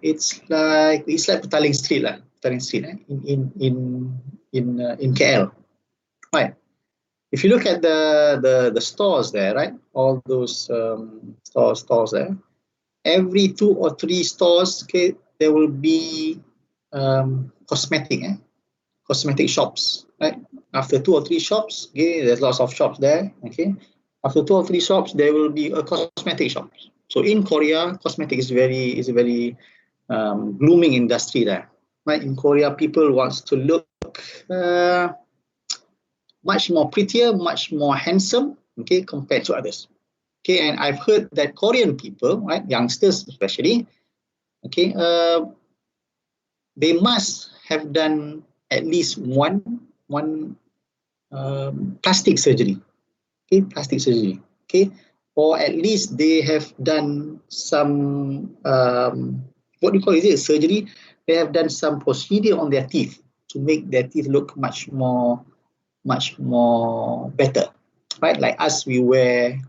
Petaling Street lah, Petaling Street in KL, right? If you look at the stores there, right, all those stores there, every 2 or 3 stores, okay, there will be cosmetic shops, right? After 2 or 3 shops, okay, there's lots of shops there, okay. After 2 or 3 shops, there will be a cosmetic shop. So in Korea, cosmetic is a very blooming industry there, right? In Korea, people want to look much more prettier, much more handsome, okay, compared to others. Okay, and I've heard that Korean people, right, youngsters especially, okay, they must have done at least one plastic surgery, okay, or at least they have done some what do you call it? Is it surgery? They have done some procedure on their teeth to make their teeth look much more better, right? Like us, we wear,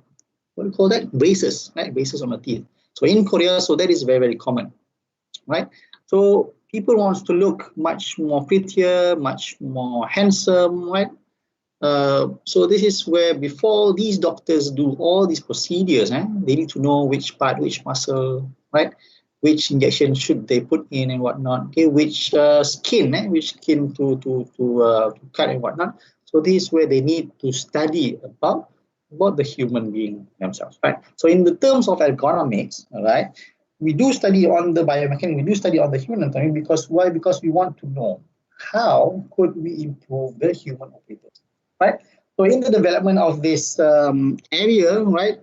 what do you call that? Braces, right? Braces on the teeth. So in Korea, so that is very, very common, right? So people want to look much more prettier, much more handsome, right? So this is where before these doctors do all these procedures, they need to know which part, which muscle, right? Which injection should they put in and whatnot? Okay, which skin to cut and whatnot. So this is where they need to study about the human being themselves, right? So in the terms of ergonomics, all right, we do study on the biomechanics, we do study on the human anatomy, because why? Because we want to know how could we improve the human operators, right? So in the development of this area, right,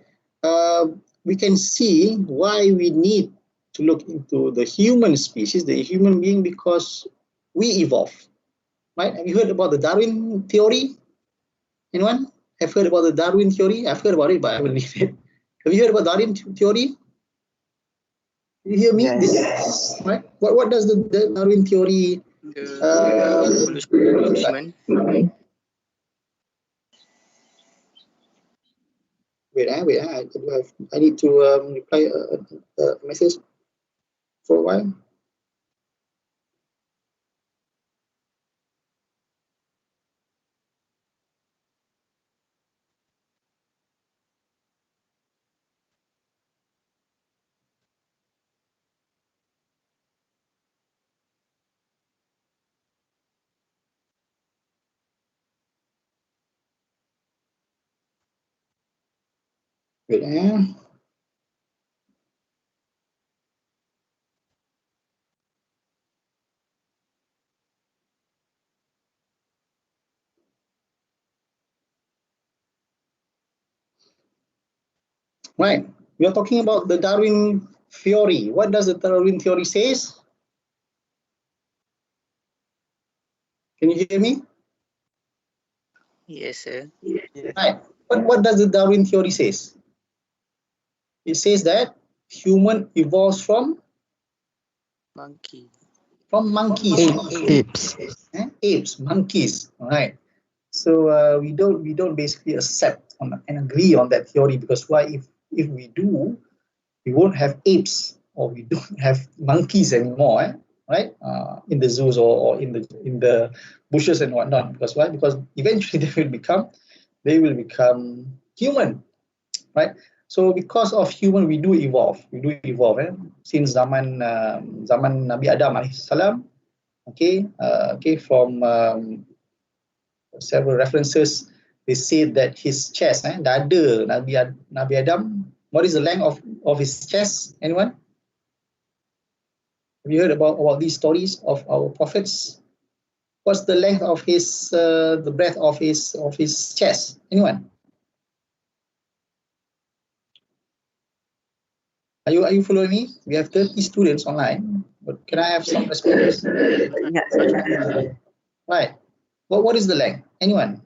we can see why we need to look into the human species, the human being, because we evolve, right? Have you heard about the Darwin theory? Anyone have heard about the Darwin theory? I've heard about it, but I haven't read it. Have you heard about Darwin theory? You hear me? Yes. Right? What does the Darwin theory? Evolution. Wait, I need to reply a message for a while. Wait, Right. We are talking about the Darwin theory. What does the Darwin theory says? Can you hear me? Yes, sir. Yes. Right. What does the Darwin theory says? It says that human evolves from Monkey. monkeys. Apes, monkeys. All right. So we don't basically accept and agree on that theory, because why? If we do, we won't have apes, or we don't have monkeys anymore, right? In the zoos or in the bushes and whatnot. Because why? Because eventually they will become human, right? So because of human, we do evolve. Since zaman Nabi Adam alaihissalam, from several references, they say that his chest, dada Nabi Adam, what is the length of his chest? Anyone? Have you heard about these stories of our prophets? What's the length of his, the breadth of his chest? Anyone? Are you following me? We have 30 students online, but can I have some responses? Right. What is the length? Anyone?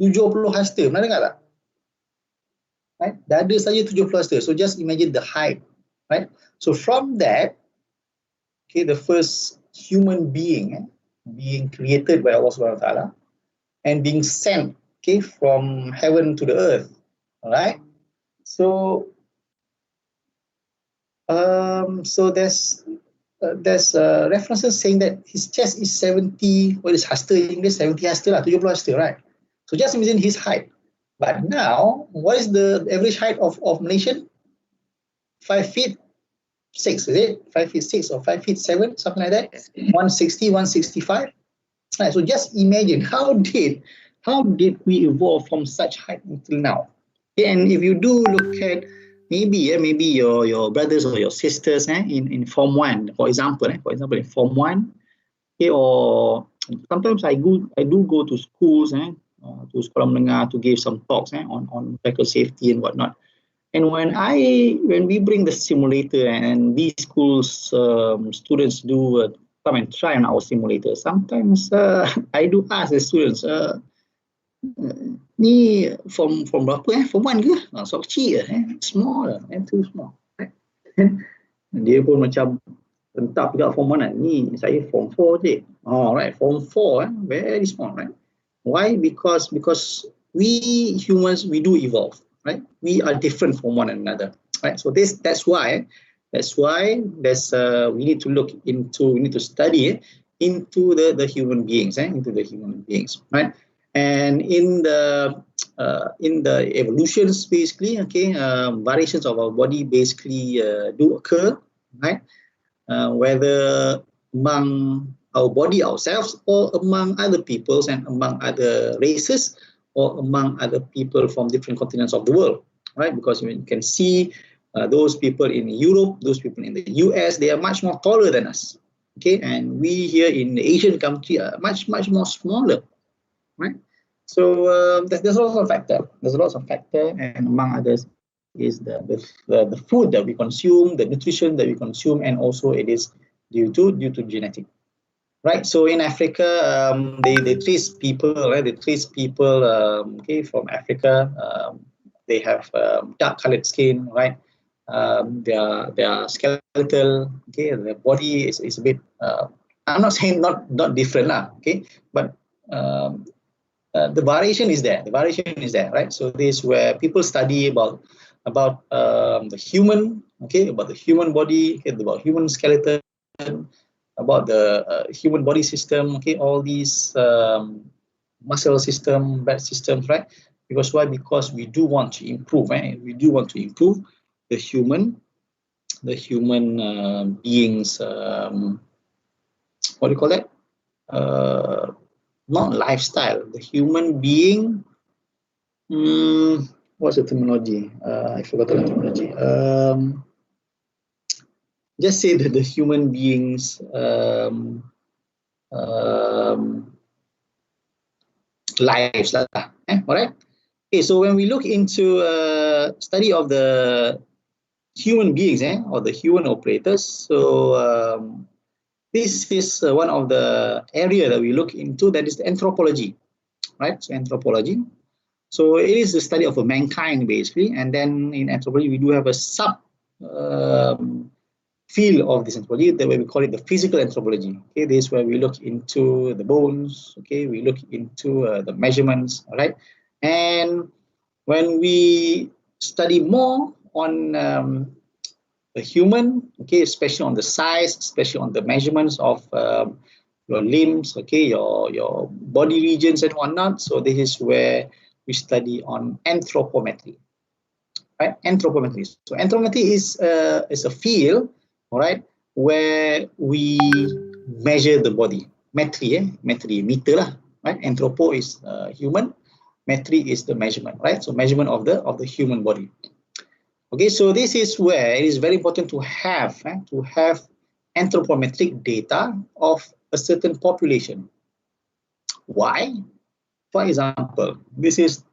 70 hasta. Pernah dengar tak? Right? Dada saja 70 hasta. So just imagine the height. Right? So from that, the first human being being created by Allah Subhanahu Wa Taala and being sent from heaven to the earth. All right? So there's references saying that his chest is 70, what is hasta in English? 70 hasta lah, 70 hasta, right? So just imagine his height. But now, what is the average height of Malaysian? 5 feet 6, is it? 5 feet 6 or 5 feet 7, something like that. 160, 165. Right, so just imagine how did we evolve from such height until now? And if you do look at maybe your brothers or your sisters in Form 1, for example in Form 1, or sometimes I do go to schools, to sekolah menengah to give some talks on vehicle safety and whatnot. And when we bring the simulator and these schools students do come and try on our simulator, sometimes I do ask the students, ni form berapa form 1 ke? So kecil small too small. Dia pun macam rentap juga form 1 ni saya form 4 je. Right, form 4 very small, right? Why? Because we humans, we do evolve, right? We are different from one another, right? So that's why we need to look into, we need to study into the human beings, right? And in the evolutions, basically, variations of our body basically do occur, right? Whether among our body ourselves or among other peoples and among other races or among other people from different continents of the world, right? Because you can see those people in Europe, those people in the US, they are much more taller than us, and we here in the Asian country are much more smaller, right? So there's lots of factor, and among others is the food that we consume, the nutrition that we consume, and also it is due to genetic. Right, so in Africa, they trace people, right? They trace people, from Africa. They have dark-colored skin, right? They are skeletal. Their body is a bit. I'm not saying not different, but the variation is there. Right? So this is where people study about the human, about the human body, about human skeleton, about the human body system, all these muscle system, blood systems, right? Because why? Because we do want to improve, we do want to improve the human beings. What do you call that? Not lifestyle. The human being. What's the terminology? I forgot the terminology. Just say that the human beings lives, all right? So when we look into study of the human beings, or the human operators, so this is one of the area that we look into, that is the anthropology, right? So anthropology. So it is the study of mankind, basically, and then in anthropology we do have a sub field of this anthropology, the way we call it the physical anthropology. This is where we look into the bones. We look into the measurements. All right, and when we study more on the human, especially on the size, especially on the measurements of your limbs, your body regions and whatnot. So this is where we study on anthropometry. right? Anthropometry. So anthropometry is a field, all right, where we measure the body. Metry, meter lah, right? Anthropo is human, metry is the measurement, right? So measurement of the human body. Okay, so this is where it is very important to have anthropometric data of a certain population. Why? For example, this is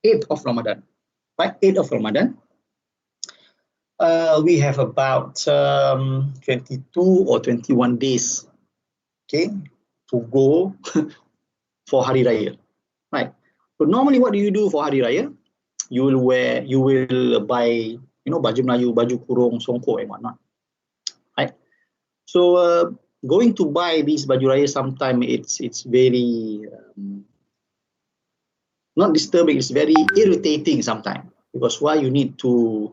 8th of Ramadan, right? 8th of Ramadan. We have about 22 or 21 days, okay, to go for Hari Raya, right? So normally, what do you do for Hari Raya? You will buy, baju Melayu, baju kurung, songkok, and whatnot, right? So going to buy these baju raya, sometimes it's very not disturbing. It's very irritating sometimes, because why you need to,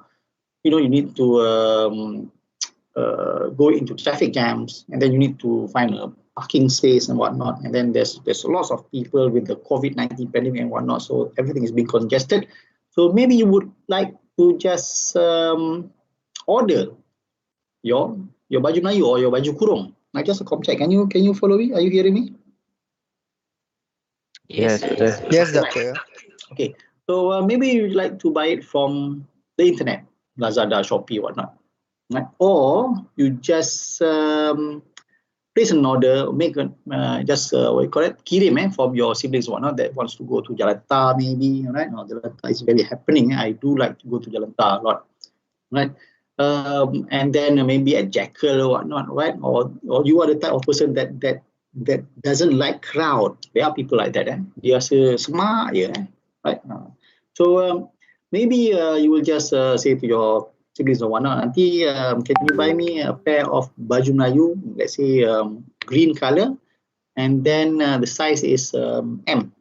go into traffic jams, and then you need to find a parking space and whatnot, and then there's lots of people with the COVID-19 pandemic and whatnot, so everything is being congested. So maybe you would like to just order your baju Melayu or your baju kurung. Like just a comp check. Can you follow me? Are you hearing me? Yes, doctor. Yes, doctor. Okay. So maybe you'd like to buy it from the internet, Lazada, Shopee, whatnot. Right? Or you just place an order, make a what you call it, kirim from your siblings, whatnot, that wants to go to Jalanta, maybe, right? No, Jalanta is very happening. I do like to go to Jalanta a lot, right? And then maybe at Jackal or whatnot, right? Or you are the type of person that doesn't like crowd. There are people like that, Dia semak je, right? So maybe you will just say to your siblings or whatnot, nanti can you buy me a pair of baju Melayu, let's say green color, and then the size is M,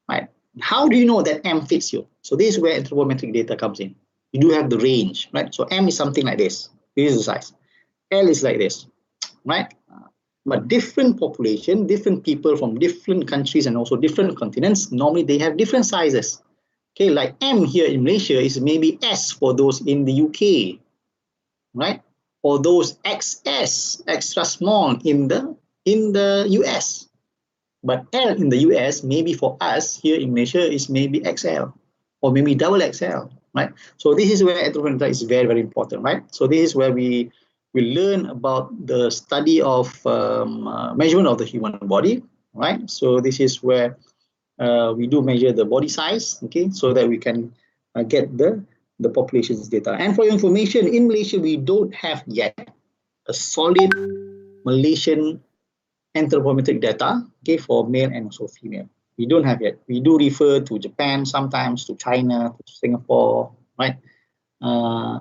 right? How do you know that M fits you? So this is where anthropometric data comes in. You do have the range, right? So M is something like this. This is the size. L is like this, right? But different population, different people from different countries and also different continents, normally they have different sizes. Okay, like M here in Malaysia is maybe S for those in the UK, right? Or those XS, extra small in the US. But L in the US, maybe for us here in Malaysia, is maybe XL or maybe double XL, right? So this is where anthropometry is very, very important, right? So this is where we learn about the study of measurement of the human body, right? So this is where we do measure the body size, okay, so that we can get the population's data. And for your information, in Malaysia, we don't have yet a solid Malaysian anthropometric data, okay, for male and also female. We don't have yet. We do refer to Japan sometimes, to China, to Singapore, right?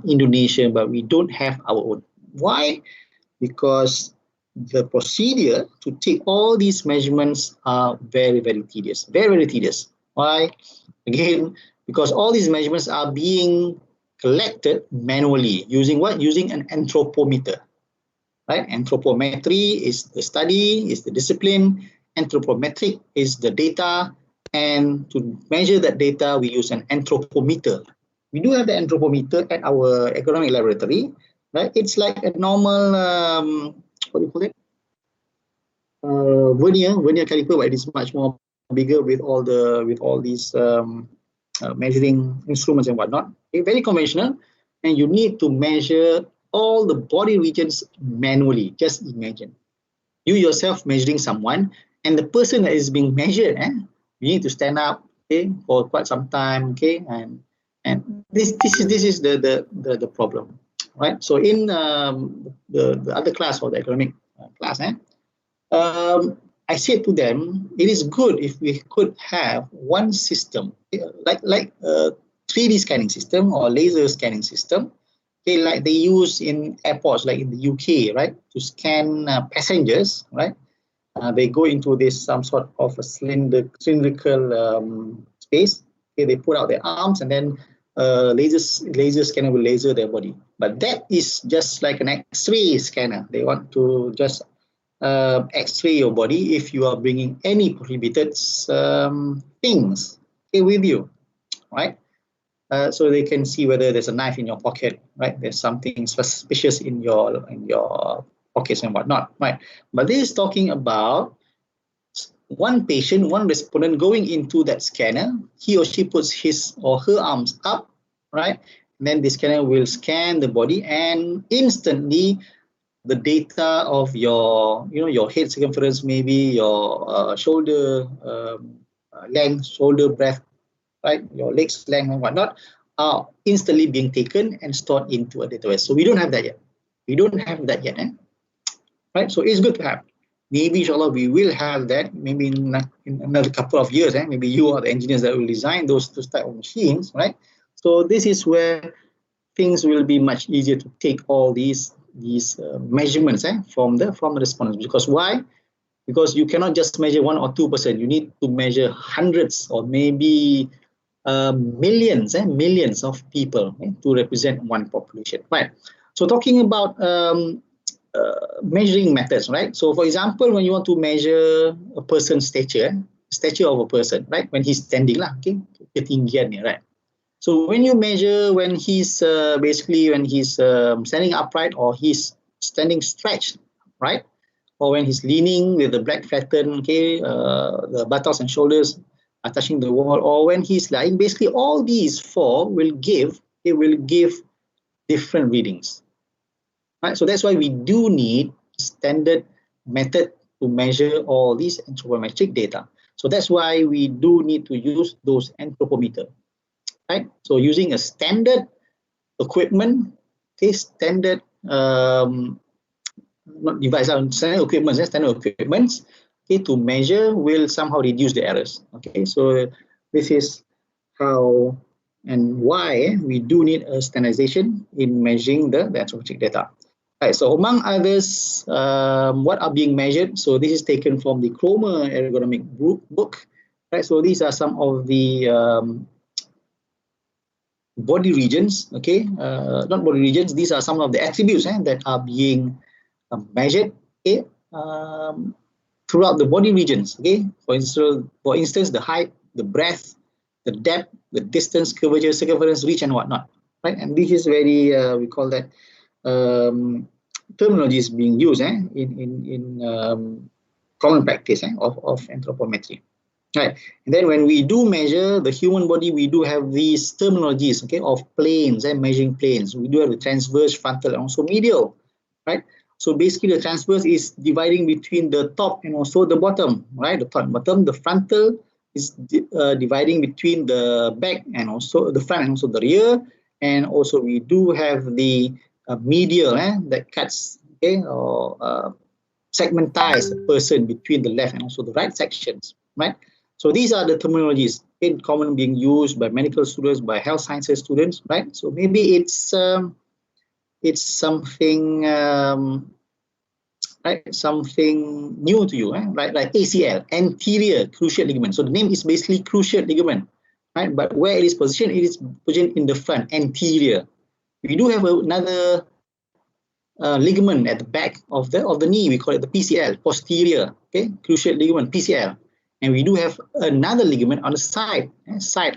Indonesia, but we don't have our own. Why? Because the procedure to take all these measurements are very, very tedious. Very, very tedious. Why? Again, because all these measurements are being collected manually using what? Using an anthropometer. Right? Anthropometry is the study, is the discipline. Anthropometric is the data. And to measure that data, we use an anthropometer. We do have the anthropometer at our ergonomic laboratory, right? It's like a normal, what do you call it? Vernier caliper, but it is much more bigger with all these measuring instruments and whatnot. Okay, very conventional, and you need to measure all the body regions manually. Just imagine you yourself measuring someone, and the person that is being measured, you need to stand up, okay, for quite some time, okay, and this is the problem, right? So in the other class, or the economic class, I said to them, it is good if we could have one system, like 3D scanning system or laser scanning system, okay, like they use in airports, like in the UK, right, to scan passengers, right? They go into this some sort of a cylindrical space. Okay, they put out their arms, and then laser scanner will laser their body. But that is just like an X-ray scanner. They want to just X-ray your body if you are bringing any prohibited things, okay, with you, right? so they can see whether there's a knife in your pocket, right? There's something suspicious in your pockets and whatnot, right? But this is talking about one patient, one respondent going into that scanner. He or she puts his or her arms up, right? And then the scanner will scan the body, and instantly the data of your, your head circumference, maybe your shoulder length, shoulder breadth, right, your legs length and whatnot, are instantly being taken and stored into a database. So we don't have that yet. We don't have that yet, right? So it's good to have. Maybe inshallah we will have that. Maybe in another couple of years. Maybe you are the engineers that will design those type of machines, right? So this is where things will be much easier to take all these measurements from the respondents. Because why? Because you cannot just measure 1 or 2%. You need to measure hundreds or maybe millions of people to represent one population, right? So talking about measuring methods, right? So for example, when you want to measure a person's stature of a person, right? When he's standing lah, okay, ketinggiannya, right? So when you measure when he's standing upright, or he's standing stretched, right? Or when he's leaning with the back flattened, okay, the buttocks and shoulders are touching the wall, or when he's lying, basically all these four will give different readings. Right? So that's why we do need standard method to measure all these anthropometric data. So that's why we do need to use those anthropometer. Right? So using a standard equipment, okay, standard not device, standard equipments, okay, to measure will somehow reduce the errors. Okay, so this is how and why we do need a standardization in measuring the anthropometric data. Right, so among others, what are being measured? So this is taken from the Chroma ergonomic book. Right, so these are some of the body regions. Okay, not body regions. These are some of the attributes that are being measured, okay, throughout the body regions. Okay, for instance, the height, the breadth, the depth, the distance, curvature, circumference, reach, and whatnot. Right, and this is very we call that terminology is being used in common practice of anthropometry. Right, and then when we do measure the human body, we do have these terminologies, okay, of planes and measuring planes. We do have the transverse, frontal, and also medial. Right. So basically, the transverse is dividing between the top and also the bottom, right? The top and bottom. The frontal is dividing between the back and also the front and also the rear. And also we do have the medial that cuts, okay, or segmentize a person between the left and also the right sections, right? So these are the terminologies in common being used by medical students, by health sciences students, right? So maybe it's something right, something new to you, right? Like ACL, anterior cruciate ligament. So the name is basically cruciate ligament, right? But where it is positioned in the front, anterior. We do have another ligament at the back of the knee. We call it the PCL, posterior, okay, cruciate ligament, PCL. And we do have another ligament on the side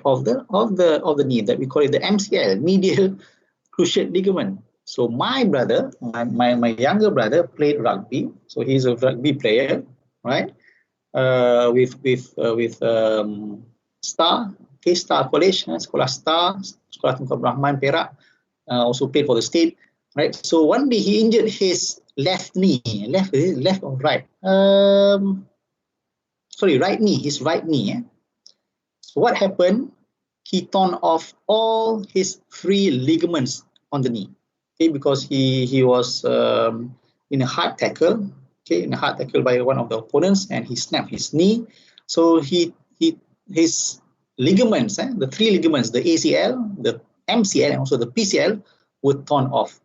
of the knee that we call it the MCL, medial cruciate ligament. So my brother, my younger brother, played rugby. So he's a rugby player, right? With Star, okay, Star College, Sekolah Star, Sekolah Tengku Rahman Perak. Also played for the state, right? So one day he injured his left knee, left or right? Right knee, his right knee. So what happened? He torn off all his 3 ligaments on the knee. Okay, because he was in a hard tackle, okay, in a hard tackle by one of the opponents, and he snapped his knee. So his ligaments, the 3 ligaments, the ACL, the MCL, and also the PCL, were torn off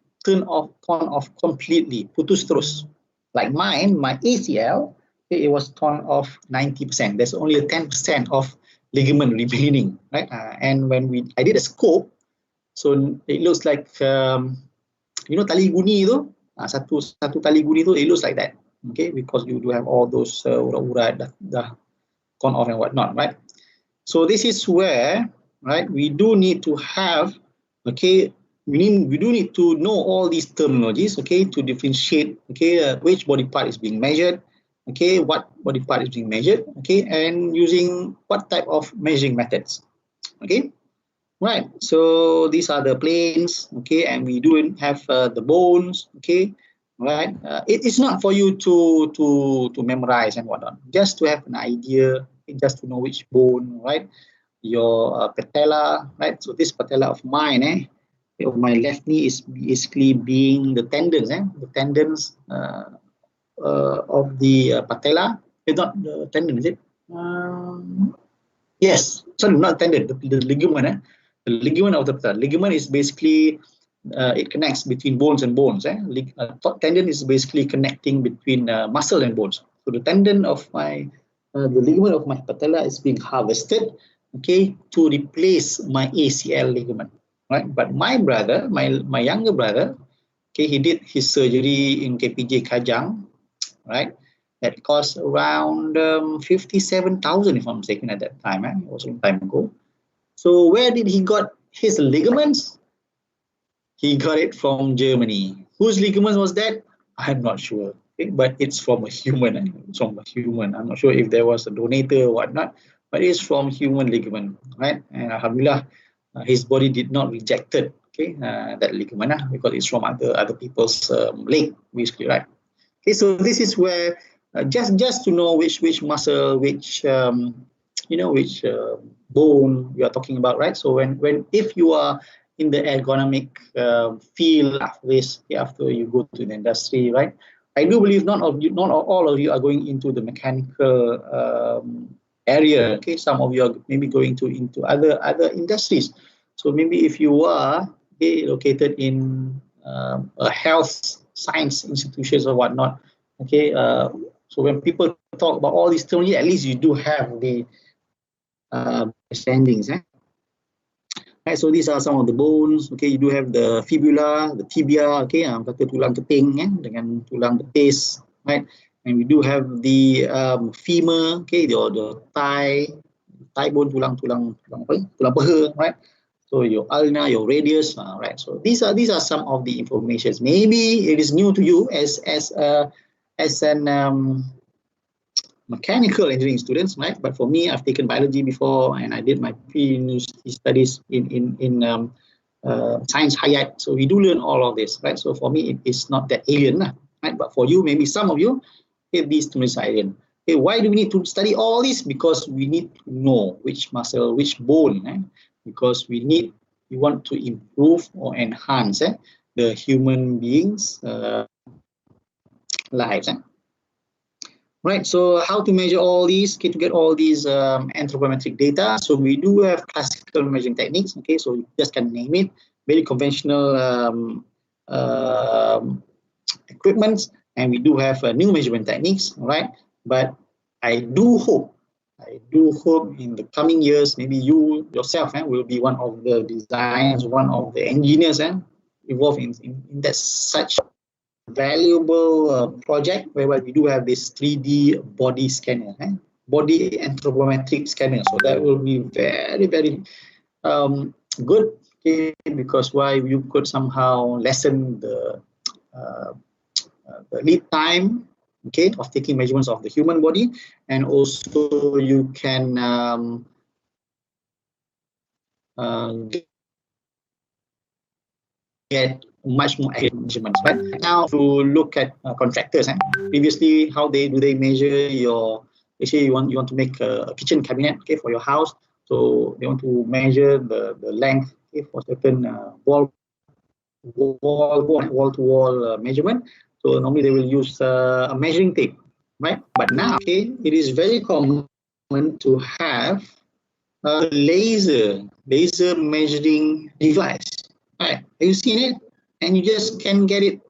completely, putus terus. Like mine, my ACL, okay, it was torn off 90%. There's only a 10% of ligament remaining, right? And when I did a scope, so it looks like tali guni tu, satu tali guni tu, it looks like that, okay, because you do have all those urat-urat dah torn off and whatnot, right? So this is where right, we do need to have, okay, we do need to know all these terminologies, okay, to differentiate, okay, which body part is being measured, okay, what body part is being measured, okay, and using what type of measuring methods, okay. Right, so these are the planes, okay, and we do have the bones, okay, right. It's not for you to memorize and whatnot, just to have an idea, just to know which bone, right, your patella, right. So this patella of mine, of my left knee is basically being the tendons, the tendons of the patella. It's not the tendon, is it? Yes, sorry, not tendon, the ligament. The ligament of the patella. Ligament is basically it connects between bones and bones. Tendon is basically connecting between muscle and bones. So the tendon of my the ligament of my patella is being harvested, okay, to replace my ACL ligament, right? But my brother, my younger brother, okay, he did his surgery in KPJ Kajang, right? That cost around 57,000, if I'm mistaken, at that time. It was a long time ago. So where did he got his ligaments? He got it from Germany. Whose ligaments was that? I'm not sure. Okay? But it's from a human. It's from a human. I'm not sure if there was a donator or whatnot, but it's from human ligament, right? And alhamdulillah, his body did not rejected, okay, that ligament because it's from other people's leg, basically, right? Okay, so this is where just to know which muscle, which which bone we are talking about, right? So when if you are in the ergonomic field after this, after you go to the industry, right? I do believe not all of you are going into the mechanical area. Okay, some of you are maybe going into other industries. So maybe if you are located in a health science institutions or whatnot, okay. So when people talk about all these terms, at least you do have the understandings. Right, so these are some of the bones. Okay, you do have the fibula, the tibia. Okay, kata tulang keting dengan tulang betis, right? And we do have the femur. Okay, the thigh bone, tulang peha, right? So your ulna, your radius, right? So these are some of the informations. Maybe it is new to you as an mechanical engineering students, right? But for me, I've taken biology before, and I did my pre-university studies in science higher. So we do learn all of this, right? So for me, it is not that alien, right? But for you, maybe some of you, these two are alien. Okay, why do we need to study all this? Because we need to know which muscle, which bone, because we want to improve or enhance the human beings' lives. Right, so how to measure all these, okay, to get all these anthropometric data. So we do have classical measuring techniques, okay, so you just can name it, very conventional equipments, and we do have new measurement techniques, right? But I do hope in the coming years, maybe you yourself will be one of the designers, one of the engineers involved in that such valuable project whereby we do have this 3D body scanner, body anthropometric scanner. So that will be very, very good, okay, because why you could somehow lessen the lead time, okay, of taking measurements of the human body, and also you can get much more accurate measurements. Right now, to look at contractors, previously how do they measure your? Let's say you want to make a kitchen cabinet, okay, for your house. So they want to measure the length, okay, for certain wall to wall measurement. So normally they will use a measuring tape, right? But now, okay, it is very common to have a laser measuring device. Right? Have you seen it? And you just can get it,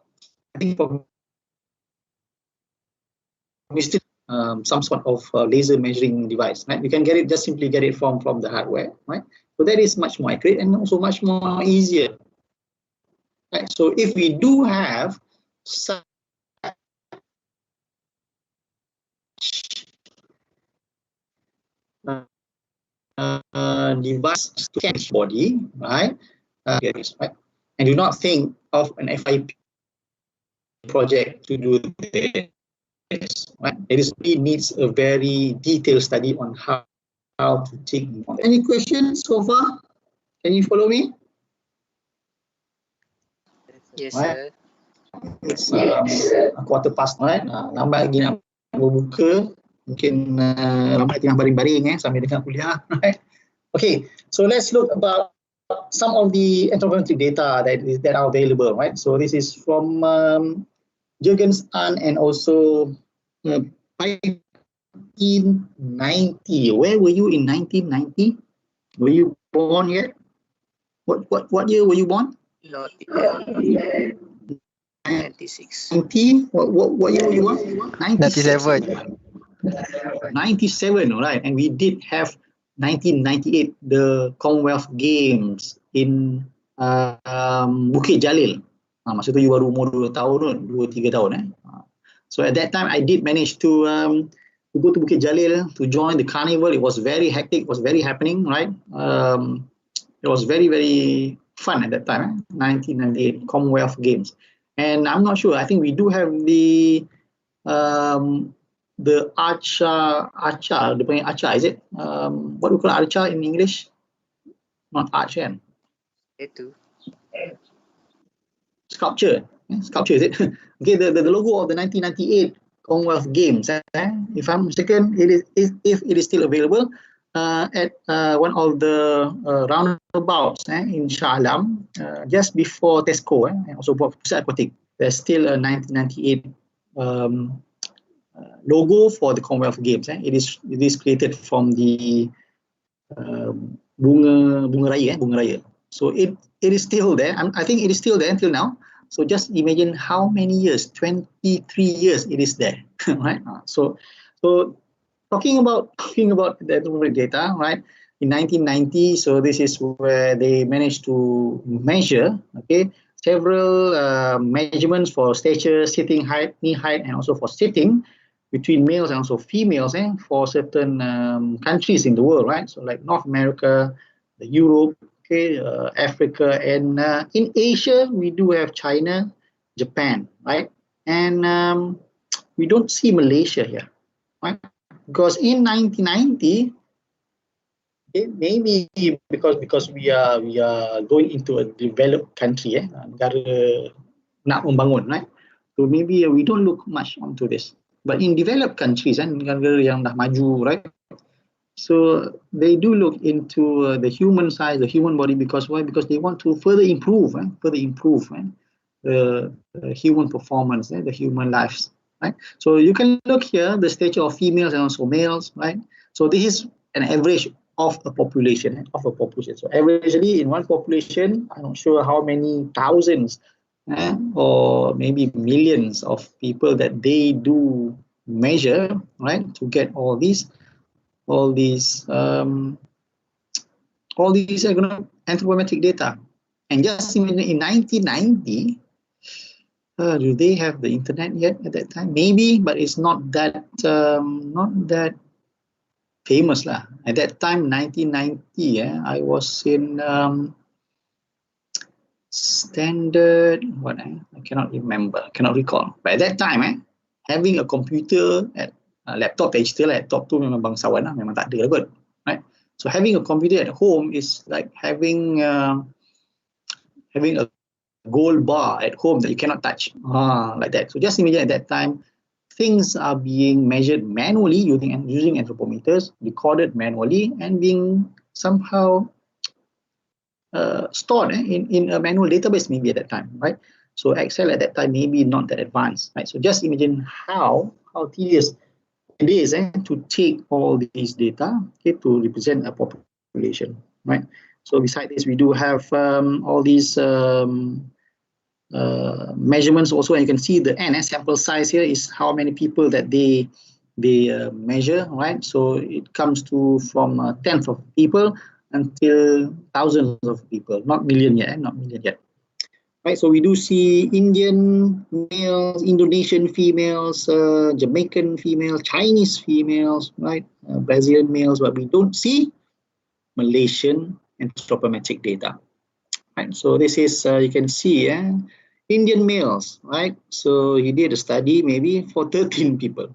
I think, from some sort of laser measuring device. Right? You can get it, just simply get it from the hardware. Right? So that is much more accurate and also much more easier. Right? So if we do have such device to scan his body, right? Right? And do not think of an FIP project to do this. Right? It needs a very detailed study on how to take. Any questions so far? Can you follow me? Yes, Right? sir. It's quarter past, right? Lambat lagi nak berbuka. Mungkin ramai tengah baring-baring sambil dengar kuliah. Right? Okay, so let's look about some of the anthropometric data that are available, right? So this is from Jürgens and also 1990. Where were you in 1990? Were you born yet? What year were you born? Not 96. 90? What year were you born? 97. 97, right? And we did have 1998, the Commonwealth Games in Bukit Jalil. Masa tu you baru umur 2 tahun, 2-3 tahun. So at that time, I did manage to go to Bukit Jalil to join the carnival. It was very hectic, it was very happening, right? It was very, very fun at that time, 1998 Commonwealth Games. And I'm not sure, I think we do have the archa, the panggil archa, is it? What do we call archa in English? Not arch, kan? Itu. Sculpture, is it? Okay, the logo of the 1998 Commonwealth Games, if I'm mistaken, if it is still available at one of the roundabouts in Shah Alam, just before Tesco, and also Pusat Aquatic. There's still a 1998 logo for the Commonwealth Games. It is created from the bunga raya. So it is still there. I think it is still there until now. So just imagine how many years, 23 years it is there, right? So talking about the anthropometric data, right? In 1990, so this is where they managed to measure, okay, several measurements for stature, sitting height, knee height, and also for sitting between males and also females for certain countries in the world, right? So like North America, the Europe, okay, Africa, and in Asia, we do have China, Japan, right? And we don't see Malaysia here, right? Because in 1990, maybe because we are going into a developed country, negara nak membangun, right? So maybe we don't look much onto this. But in developed countries, negara yang dah maju, right? So they do look into the human size, the human body, because why? Because they want to further improve the human performance, the human lives, right? So you can look here, the stature of females and also males, right? So this is an average of a population, So averagely in one population, I'm not sure how many thousands or maybe millions of people that they do measure, right, to get all these anthropometric data. And just imagine in 1990, do they have the internet yet at that time? Maybe, but it's not that famous lah. At that time, 1990, I was in standard, I cannot recall. But at that time, having a computer at laptop tu memang bangsawan lah, memang tak ada kot, right? So having a computer at home is like having a gold bar at home that you cannot touch, like that. So just imagine at that time, things are being measured manually using anthropometers, recorded manually, and being somehow stored in a manual database maybe at that time, right? So Excel at that time maybe not that advanced, right? So just imagine how tedious it is to take all these data, to represent a population, right? So beside this, we do have all these measurements also, and you can see the N sample size here is how many people that they measure, right? So it comes to from a tenth of people until thousands of people, not million yet. Right, so we do see Indian males, Indonesian females, Jamaican females, Chinese females, right, Brazilian males, but we don't see Malaysian anthropometric data. Right, so this is you can see Indian males, right? So he did a study maybe for 13 people,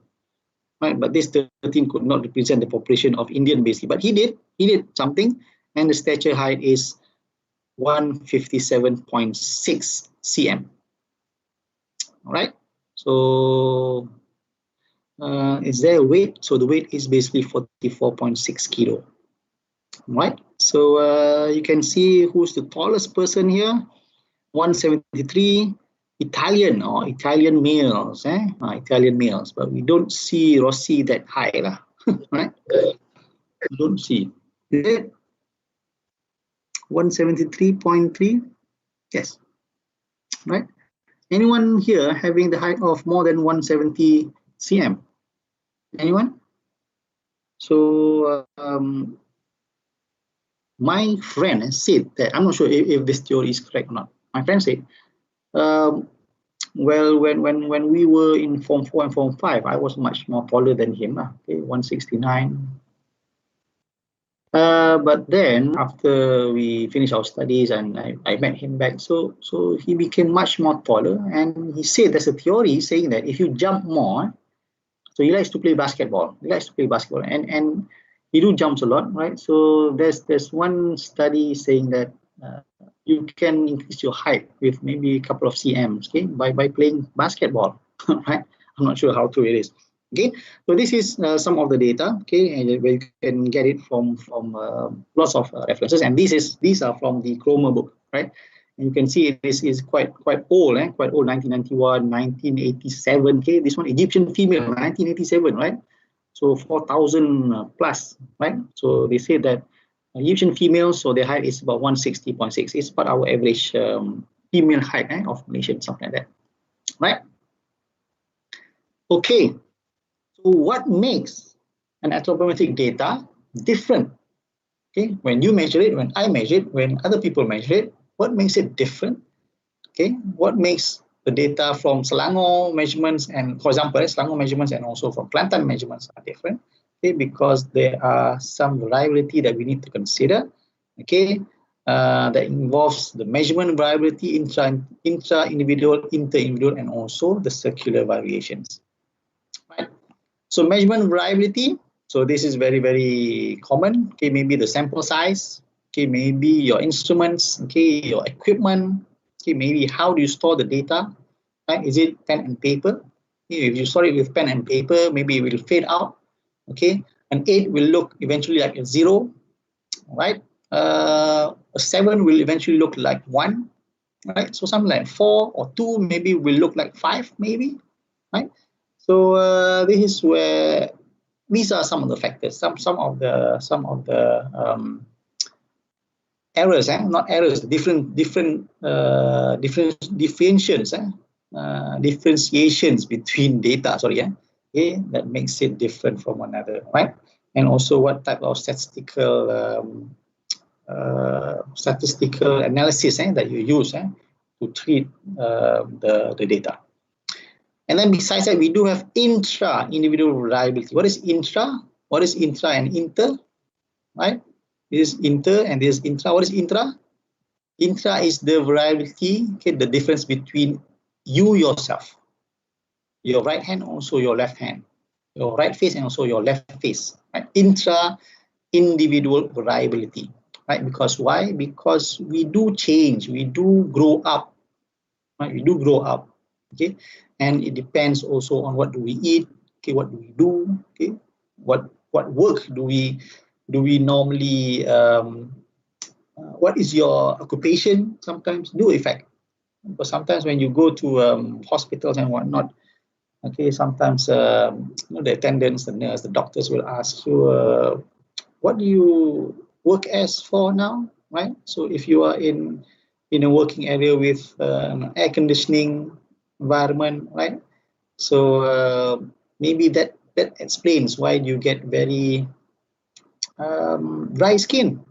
right? But this 13 could not represent the population of Indian basically, but he did something, and the stature height is 157.6 cm. All right, so is there a weight? So the weight is basically 44.6 kilo. Right, so you can see who's the tallest person here. 173, Italian males, Italian males, but we don't see Rossi that high, lah. Right? We don't see. Is it 173.3? Yes. Right. Anyone here having the height of more than 170 cm? Anyone? So my friend said that, I'm not sure if this theory is correct or not. My friend said, well, when we were in Form 4 and Form 5, I was much more taller than him, okay, 169. But then after we finished our studies and I met him back, so he became much more taller, and he said there's a theory saying that if you jump more, so he likes to play basketball. And he do jumps a lot, right? So there's one study saying that you can increase your height with maybe a couple of cms, okay, by playing basketball, right? I'm not sure how true it is. Okay, so this is some of the data, okay, and where you can get it from lots of references, and these are from the Cromer book, right? And you can see this is quite old, quite old, 1991, 1987. Okay, this one Egyptian female, 1987, right? So 4,000 plus, right? So they say that Egyptian females, so their height is about 160.6. It's about our average female height of Malaysian, something like that, right? Okay, so what makes an anthropometric data different? Okay, when you measure it, when I measure it, when other people measure it, what makes it different? Okay, what makes the data from Selangor measurements and, for example, Selangor measurements and also from Kelantan measurements are different? Okay, because there are some variability that we need to consider. Okay, that involves the measurement variability, intra-individual, inter-individual, and also the circular variations. Right. So measurement variability. So this is very, very common. Okay, maybe the sample size. Okay, maybe your instruments. Okay, your equipment. Okay, maybe how do you store the data? Right? Is it pen and paper? Okay, if you store it with pen and paper, maybe it will fade out. Okay, an 8 will look eventually like a 0. Right? A 7 will eventually look like 1. Right? So something like 4 or 2 maybe will look like 5 maybe. Right? So this is where these are some of the factors, some of the errors, not errors, differentiations between data. Okay, that makes it different from one another, right? And also what type of statistical analysis that you use to treat the data. And then besides that, we do have intra-individual variability. What is intra? What is intra and inter? Right? This is inter and this is intra. What is intra? Intra is the variability, okay, the difference between you yourself, your right hand, also your left hand, your right face and also your left face. Right? Intra-individual variability. Right? Because why? Because we do change, we do grow up. Right? We do grow up. Okay, and it depends also on what do we eat. Okay, what do we do? Okay, what work do we normally? What is your occupation? Sometimes do affect, because sometimes when you go to hospitals and whatnot, okay, sometimes the attendants, the nurse, the doctors will ask you, what do you work as for now, right? So if you are in a working area with air conditioning environment, right? So maybe that explains why you get very dry skin,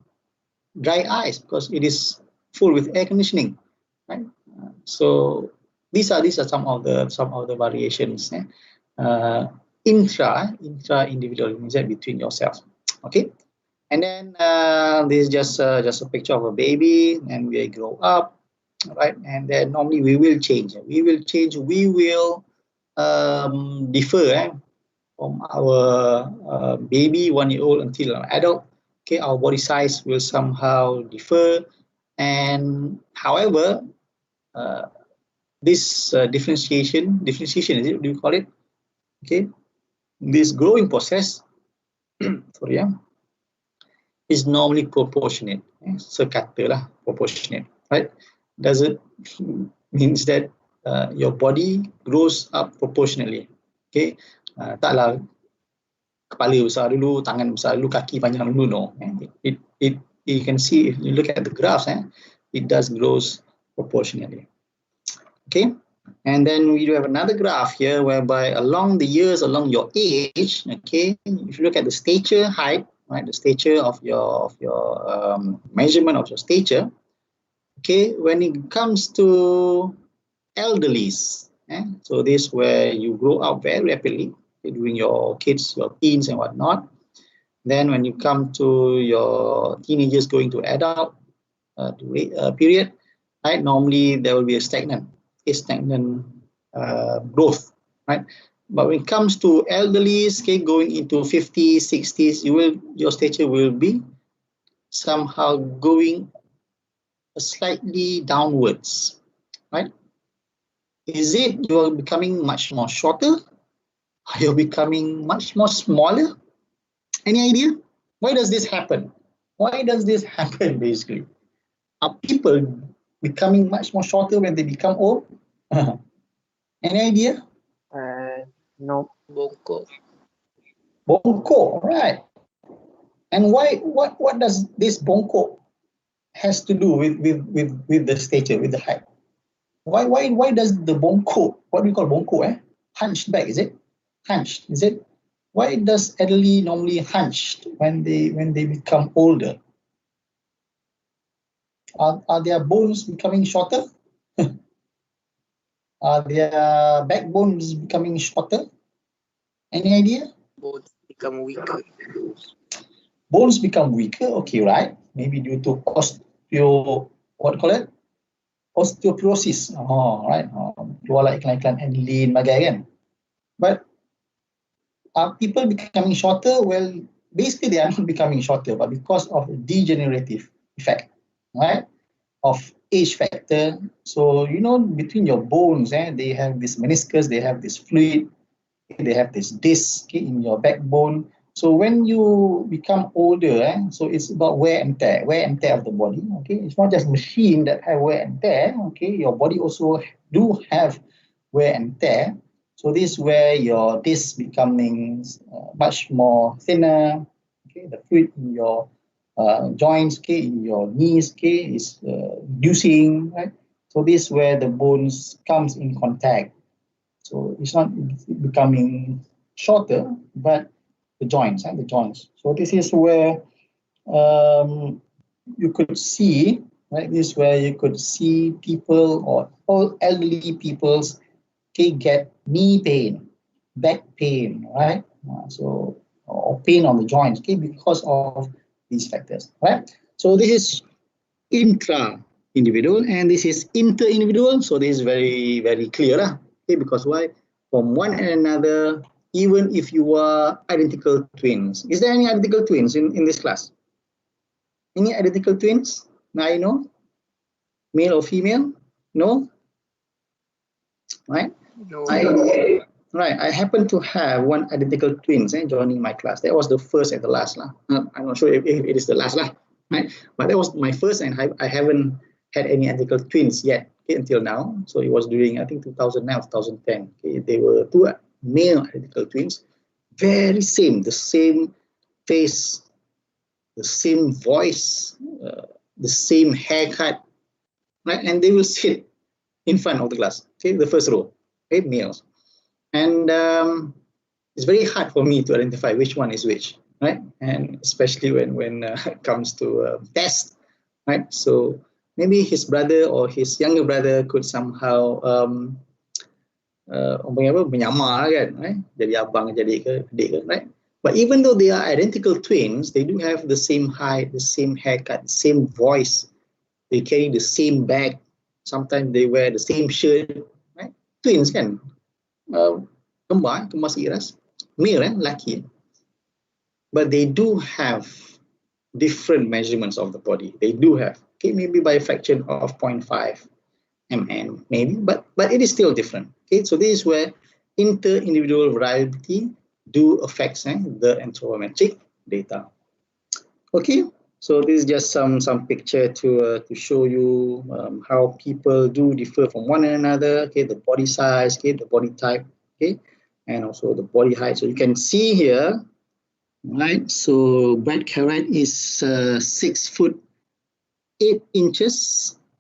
dry eyes, because it is full with air conditioning, right? So these are some of the variations. Intra-individual means that between yourselves. Okay, And then this is just a picture of a baby, and we grow up, right? And then normally we will change. We will change. We will differ from our baby 1 year old until an adult. Okay, our body size will somehow differ, and however, this differentiation is it? Do you call it? Okay, this growing process, sorry, is normally proportionate. Sekata lah, proportionate, right? Does it means that your body grows up proportionately? Okay, taklah kepala besar dulu, tangan besar dulu, kaki panjang dulu, no. You can see if you look at the graphs, it does grows proportionally. Okay, and then we do have another graph here whereby along the years, along your age, okay, if you look at the stature height, right, the stature of your measurement of your stature, okay, when it comes to elderlies, so this where you grow up very rapidly during your kids, your teens and whatnot. Then when you come to your teenagers going to adult period, right, normally there will be a stagnant growth, right? But when it comes to elderlies, okay, going into 50s, 60s, your stature will be somehow going slightly downwards, right? Is it you're becoming much more shorter? Are you becoming much more smaller? Any idea? Why does this happen? Why does this happen basically? Are people becoming much more shorter when they become old? Any idea? No. Bongkok. Bongkok, right? And what does this bongkok has to do with the stature, with the height? Why does the bongkok, what do we call bongkok, hunched back, is it? Hunched, is it? Why does elderly normally hunched when they become older? Are their bones becoming shorter? Are their backbones becoming shorter? Any idea? Bones become weaker. Bones become weaker, okay, right? Maybe due to osteoporosis. Oh, right. Keluar lah iklan-iklan aniline bagai kan. But are people becoming shorter? Well, basically they are not becoming shorter, but because of the degenerative effect, right? Of age factor. So, between your bones, they have this meniscus, they have this fluid, they have this disc in your backbone. So when you become older, so it's about wear and tear of the body. Okay, it's not just machine that have wear and tear. Okay, your body also do have wear and tear. So this is where your disc becoming much more thinner. Okay, the fluid in your joints, okay, in your knees, okay, is reducing, right? So this is where the bones comes in contact. So it's not becoming shorter, but the joints. So this is where you could see, right? This is where you could see people or all elderly people's get knee pain, back pain, right? Or pain on the joints, okay, because of these factors, right? So this is intra-individual and this is inter-individual. So this is very, very clear, okay, because why? From one and another, even if you are identical twins. Is there any identical twins in this class? Any identical twins? Now you know? Male or female? No? Right? No. I happen to have one identical twins joining my class. That was the first and the last. I'm not sure if it is the last. Right? But that was my first, and I haven't had any identical twins yet until now. So it was during, I think, 2009, 2010. Okay? They were two male identical twins, very same, the same face, the same voice, the same haircut, right? And they will sit in front of the class, okay, the first row, okay, males. And it's very hard for me to identify which one is which, right? And especially when it comes to tests, right? So maybe his brother or his younger brother could somehow menyamar kan, right? Jadi abang, jadi adik ke, right? But even though they are identical twins, they do have the same height, the same haircut, the same voice. They carry the same bag. Sometimes they wear the same shirt. Right? Twins kan? Kembar seiras. Male, lelaki. But they do have different measurements of the body. They do have, okay, maybe by a fraction of 0.5 mm, maybe, but it is still different. Okay, so this is where inter-individual variability do affect the anthropometric data. Okay, so this is just some picture to show you how people do differ from one another. Okay, the body size, okay, the body type, okay, and also the body height. So you can see here, right? So Brad Carrot is 6'8"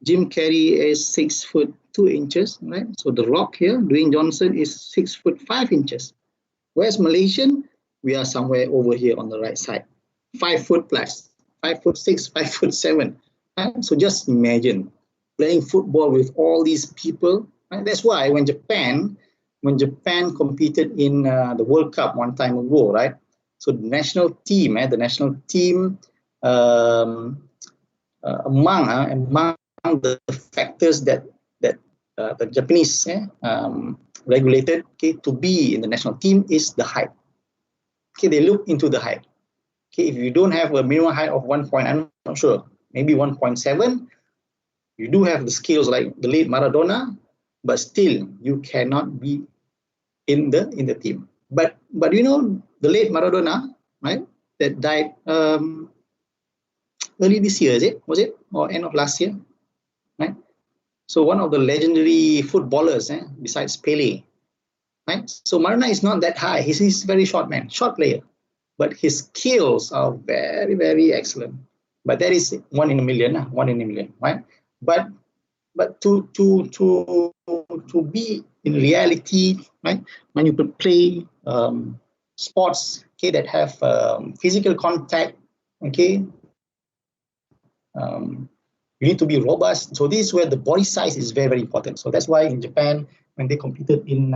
Jim Carrey is 6'2", right? So the Rock here, Dwayne Johnson is 6'5". Whereas Malaysian, we are somewhere over here on the right side, 5 foot plus, 5'6", 5'7". Right? So just imagine playing football with all these people. Right? That's why when Japan competed in the World Cup one time ago, right? So the national team, among the factors that the Japanese regulated, okay, to be in the national team is the height. Okay, they look into the height. Okay, if you don't have a minimum height of 1 point, I'm not sure, maybe 1.7, you do have the skills like the late Maradona, but still you cannot be in the team. But you know the late Maradona, right? That died early this year, was it, or end of last year, right? So one of the legendary footballers, besides Pele, right? So Maradona is not that high. He's very short man, short player, but his skills are very, very excellent. But that is 1 in a million, right? But to be in reality, right? When you play sports, okay, that have physical contact, okay, you need to be robust. So this is where the body size is very, very important. So that's why in Japan, when they competed in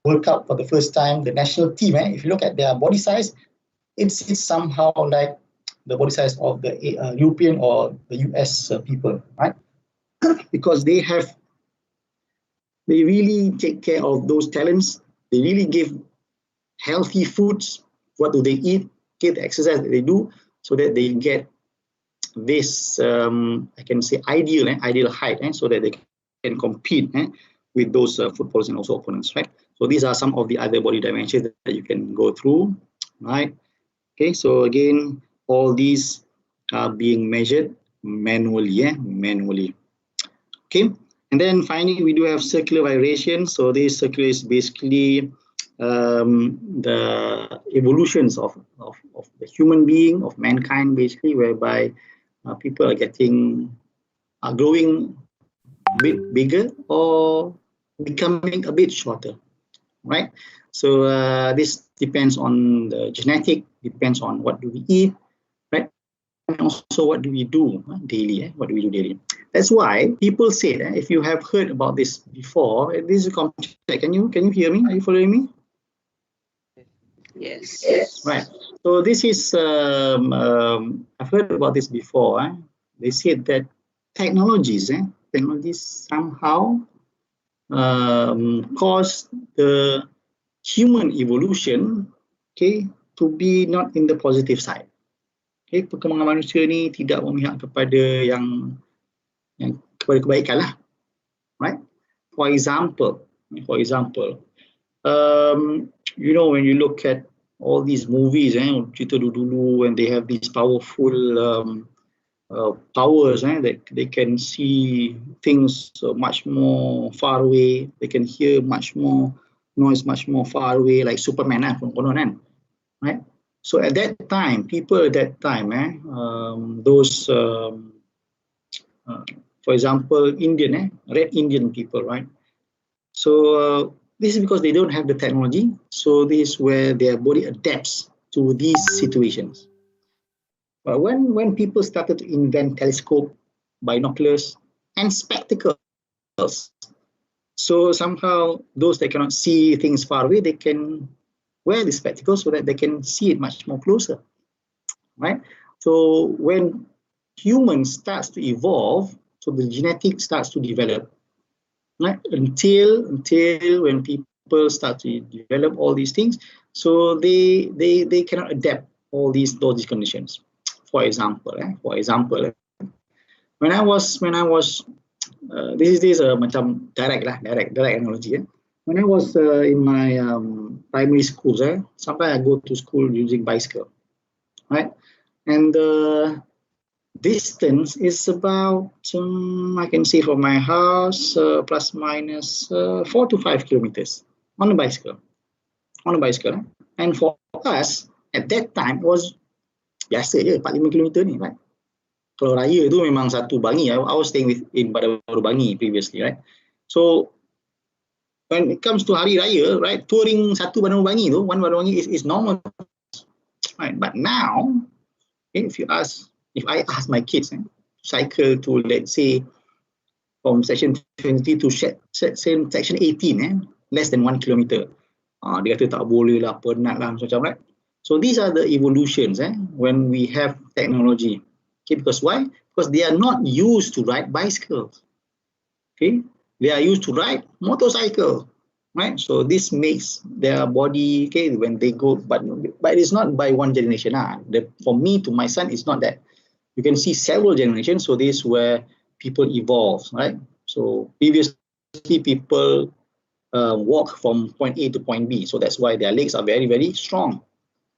World Cup for the first time, the national team, if you look at their body size, it's somehow like the body size of the European or the US people, right? Because they really take care of those talents. They really give healthy foods. What do they eat? Okay, the exercise that they do, so that they get this, I can say, ideal height, so that they can compete with those footballers and also opponents, right? So these are some of the other body dimensions that you can go through, right? Okay, so again, all these are being measured manually. Okay, and then finally we do have circular variation. So this circular is basically the evolutions of the human being, of mankind, basically, whereby people are growing a bit bigger or becoming a bit shorter, right? So this depends on the genetic, depends on what do we eat, right? And also what do we do daily, What do we do daily? That's why people say that if you have heard about this before, this is computer. Can you hear me? Are you following me? Yes. Right. So this is, I've heard about this before. They said that technologies somehow cause the human evolution, okay, to be not in the positive side. Okay, perkembangan manusia ni tidak memihak kepada yang kepada kebaikan lah, right? For example, you know, when you look at all these movies, cerita dulu, when they have these powerful powers, that they can see things much more far away, they can hear much more noise much more far away, like Superman, right? So at that time, people at that time, those, for example, Red Indian people, right? So this is because they don't have the technology. So this is where their body adapts to these situations. But when people started to invent telescope, binoculars, and spectacles, So somehow those that cannot see things far away, they can wear the spectacles so that they can see it much more closer, right? So when humans starts to evolve, so the genetics starts to develop, right? Until when people start to develop all these things, so they cannot adapt all these conditions. For example, when I was this is macam direct analogy. When I was in my primary schools, sometimes I go to school using bicycle, right? And the distance is about I can say from my house plus minus 4 to 5 kilometers on a bicycle. And for us at that time was biasa je 4-5 kilometer ni, right? Kalau raya tu memang satu bangi. I was staying in Baru Bangi previously, right? So when it comes to hari raya, right, touring satu Baru Bangi tu, one Baru Bangi is normal, right? But now, if I ask my kids cycle to, let's say, from section 20 to section 18, less than 1 kilometer, dia kata tak boleh lah, penat lah macam, right? So these are the evolutions when we have technology. Okay, because why? Because they are not used to ride bicycles. Okay, they are used to ride motorcycle, right? So this makes their body, okay, when they go, but it's not by one generation. For me, to my son, it's not that. You can see several generations. So this is where people evolve, right? So previously people walk from point A to point B. So that's why their legs are very, very strong,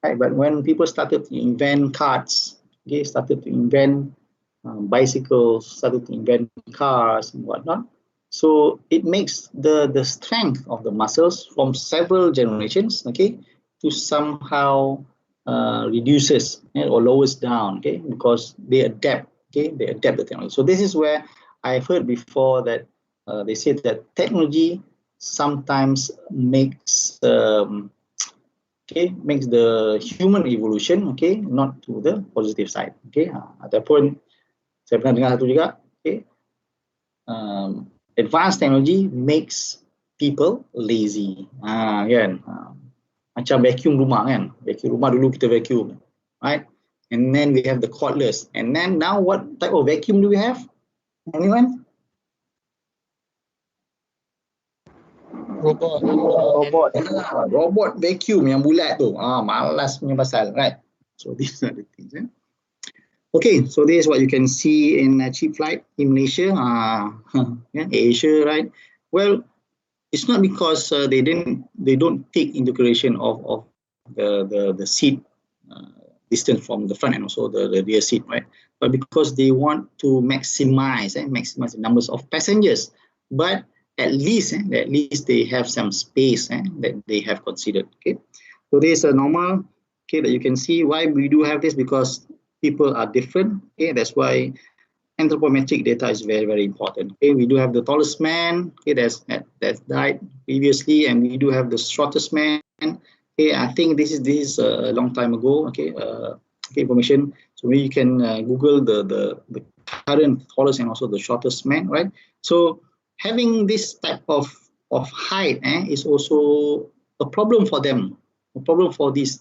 right? But when people started to invent carts, okay, started to invent bicycles, started to invent cars and whatnot. So it makes the strength of the muscles from several generations, okay, to somehow reduces or lowers down, okay, because they adapt, okay, they adapt the technology. So this is where I've heard before that they say that technology sometimes makes makes the human evolution, okay, not to the positive side, okay. Ataupun saya pernah dengar satu juga, okay, advanced technology makes people lazy, kan. Macam vacuum rumah kan, vacuum rumah dulu kita vacuum, right? And then we have the cordless, and then now what type of vacuum do we have? Anyone? Robot vacuum yang bulat tu, malas punya pasal, right? So these are the things. Okay, so this is what you can see in cheap flight in Malaysia, Asia, right? Well, it's not because they don't take into consideration of the seat distance from the front and also the rear seat, right? But because they want to maximize the numbers of passengers, but at least they have some space that they have considered. Okay, so this is a normal. Okay, that you can see why we do have this, because people are different. Okay, that's why anthropometric data is very, very important. Okay, we do have the tallest man, okay, that's died previously, and we do have the shortest man. Okay, I think this is a long time ago. Okay, information. So you can Google the current tallest and also the shortest man, right? So having this type of height is also a problem for them, a problem for this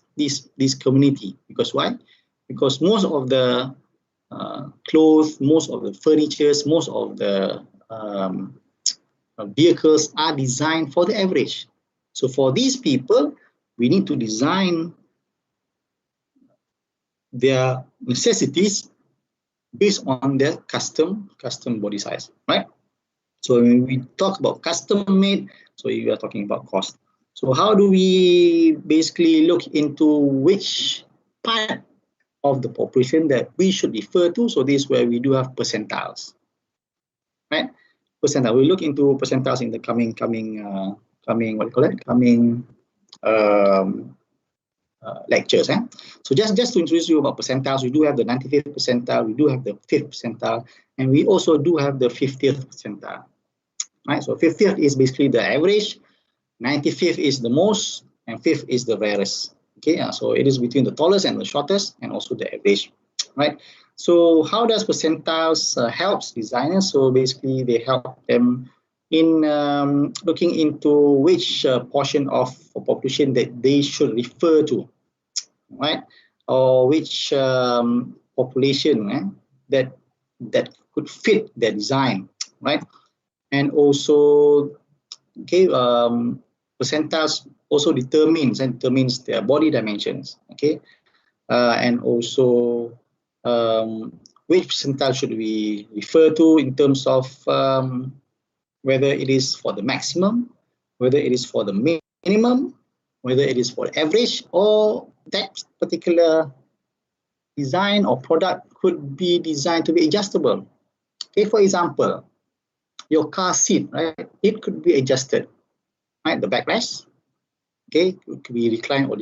community. Because why? Because most of the clothes, most of the furnitures, most of the vehicles are designed for the average. So for these people, we need to design their necessities based on their custom body size, right? So when we talk about custom made, so you are talking about cost. So how do we basically look into which part of the population that we should refer to? So this is where we do have percentiles, right? Percentile. We look into percentiles in the coming lectures. So just to introduce you about percentiles, we do have the 95th percentile, we do have the 5th percentile, and we also do have the 50th percentile. Right? So 50th is basically the average, 95th is the most, and 5th is the rarest. Okay, so it is between the tallest and the shortest, and also the average. Right? So how does percentiles helps designers? So basically they help them, in looking into which portion of population that they should refer to, right? Or which population that could fit their design, right? And also, okay, percentiles also determines their body dimensions, okay, and also which percentile should we refer to in terms of whether it is for the maximum, whether it is for the minimum, whether it is for average, or that particular design or product could be designed to be adjustable. Okay, for example, your car seat, right? It could be adjusted, right? The backrest, okay, it could be reclined or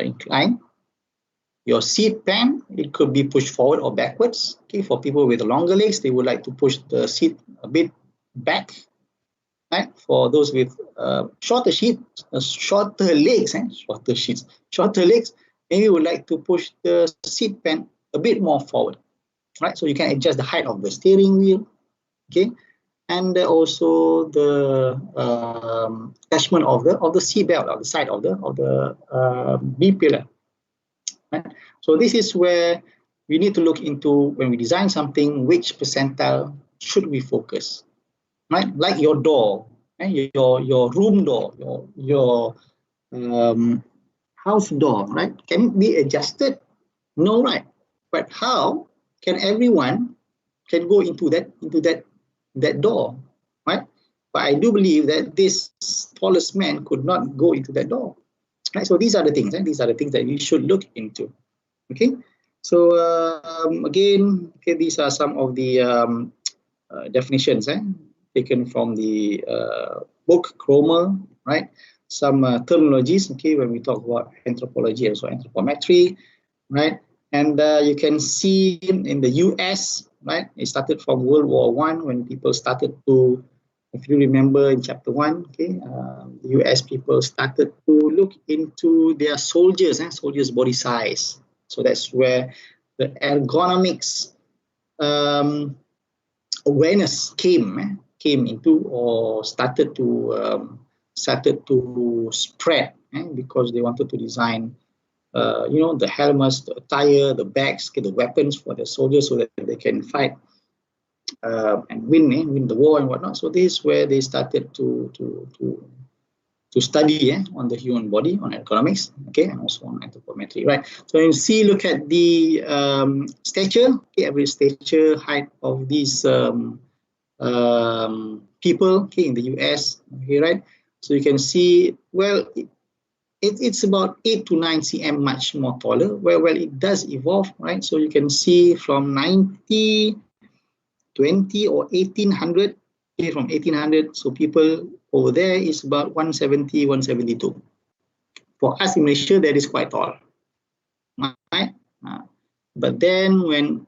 inclined. Your seat pan, it could be pushed forward or backwards. Okay, for people with longer legs, they would like to push the seat a bit back. Right? For those with shorter legs, shorter legs, maybe would like to push the seat pan a bit more forward. Right? So you can adjust the height of the steering wheel. Okay, and also the attachment of the seat belt on the side of the B pillar. Right? So this is where we need to look into when we design something, which percentile should we focus, right? Like your door, your room door, your house door, right? Can it be adjusted? No, right? But how can everyone can go into that door, right? But I do believe that this tallest man could not go into that door. Right, so these are the things, and these are the things that you should look into. Okay, so again, okay, these are some of the definitions taken from the book Cromer, right? Some terminologies, okay, when we talk about anthropology, also anthropometry, right? And you can see in the US, right? It started from World War I when people started to, if you remember in chapter 1, okay, the US people started to look into their soldiers' body size. So that's where the ergonomics awareness came into, or started to spread, because they wanted to design, the helmets, the attire, the bags, the weapons for the soldiers so that they can fight and win the war and whatnot. So this is where they started to study on the human body, on ergonomics, okay, and also on anthropometry, right? So you see, look at the stature, okay, average stature, height of these people, okay, in the US, okay, right? So you can see, well, it's about 8 to 9 cm much more taller. Well, it does evolve, right? So you can see from 20 or 1800, okay, from 1800, so people over there is about 170, 172. For us in Malaysia, that is quite tall, right? But then when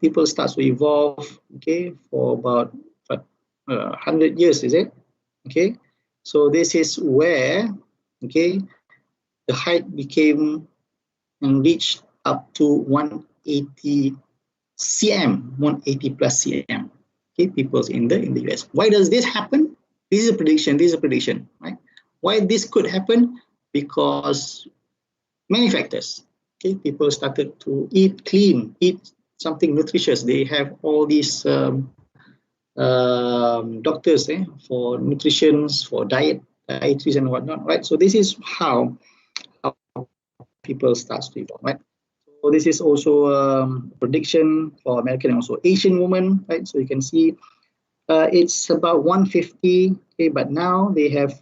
people start to evolve, okay, for about 100 years, is it? Okay, so this is where, okay, the height became and reached up to 180 cm, 180 plus cm. Okay, people in the US. Why does this happen? This is a prediction, right? Why this could happen? Because many factors. Okay, people started to eat clean, eat something nutritious. They have all these doctors for nutrition, for dietaries and whatnot, right? So this is how people start to evolve, right? So this is also prediction for American and also Asian women, right? So you can see it's about 150, okay, but now they have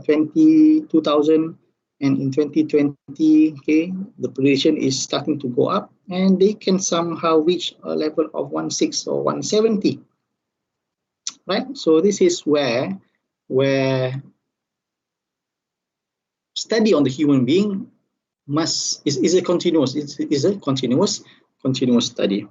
22,000, and in 2020, okay, the prediction is starting to go up, and they can somehow reach a level of 160 or 170, right? So this is where study on the human being is a continuous study,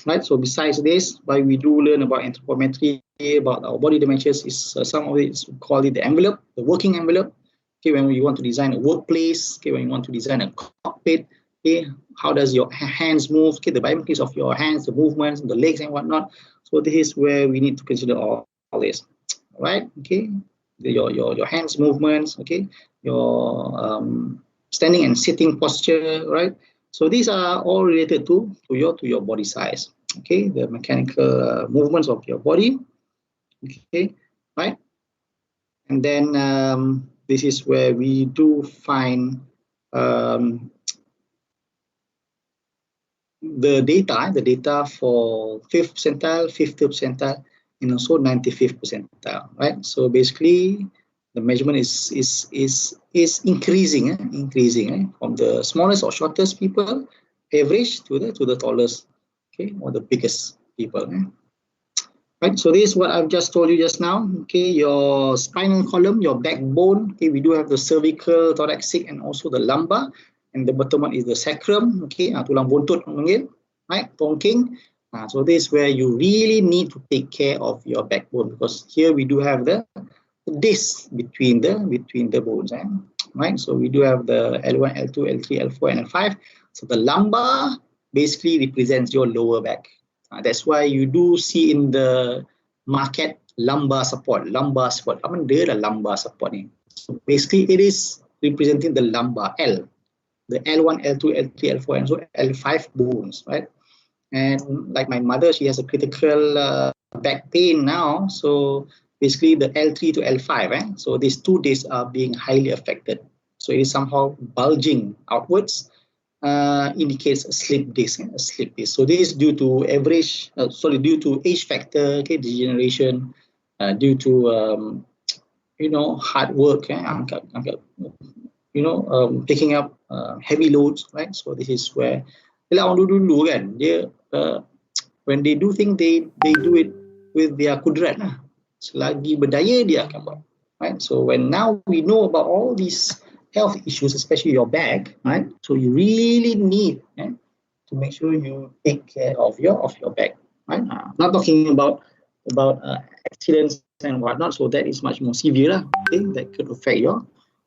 right? So besides this, why we do learn about anthropometry, about our body dimensions, is some of it is, we call it the envelope, the working envelope. Okay, when you want to design a workplace, okay, when you want to design a cockpit, okay, how does your hands move? Okay, the biomechanics of your hands, the movements, the legs and whatnot. So this is where we need to consider all this, right? Okay, your hands movements, okay, your standing and sitting posture, right? So these are all related to your body size, okay, the mechanical movements of your body, okay, right? And then this is where we do find the data for 5th percentile, 50th percentile, and also 95th percentile, right? So basically, the measurement is increasing, from the smallest or shortest people, average to the tallest, okay, or the biggest people. Right, so this is what I've just told you just now. Okay, your spinal column, your backbone. Okay, we do have the cervical, thoracic, and also the lumbar. And the bottom one is the sacrum. Okay, tulang buntut panggil, right? Tongking. So this is where you really need to take care of your backbone, because here we do have the disc between the bones, right? So we do have the L1, L2, L3, L4, and L5. So the lumbar basically represents your lower back. That's why you do see in the market lumbar support. Apa dia dah lumbar support ni? So basically it is representing the lumbar L, the L1, L2, L3, L4, and so L5 bones, right? And like my mother, she has a critical back pain now. So basically the L3 to L5, so these two discs are being highly affected. So it is somehow bulging outwards. Indicates a slip disc. So this is due to due to age factor, okay, degeneration, due to hard work, picking up heavy loads, right? So this is where orang dulu kan, dia when they do things, they do it with their kudrat lah. Selagi berdaya dia akan buat, right? So when now we know about all these health issues, especially your back, right? So you really need to make sure you take care of your back, right? Not talking about accidents and whatnot. So that is much more severe, okay? That could affect your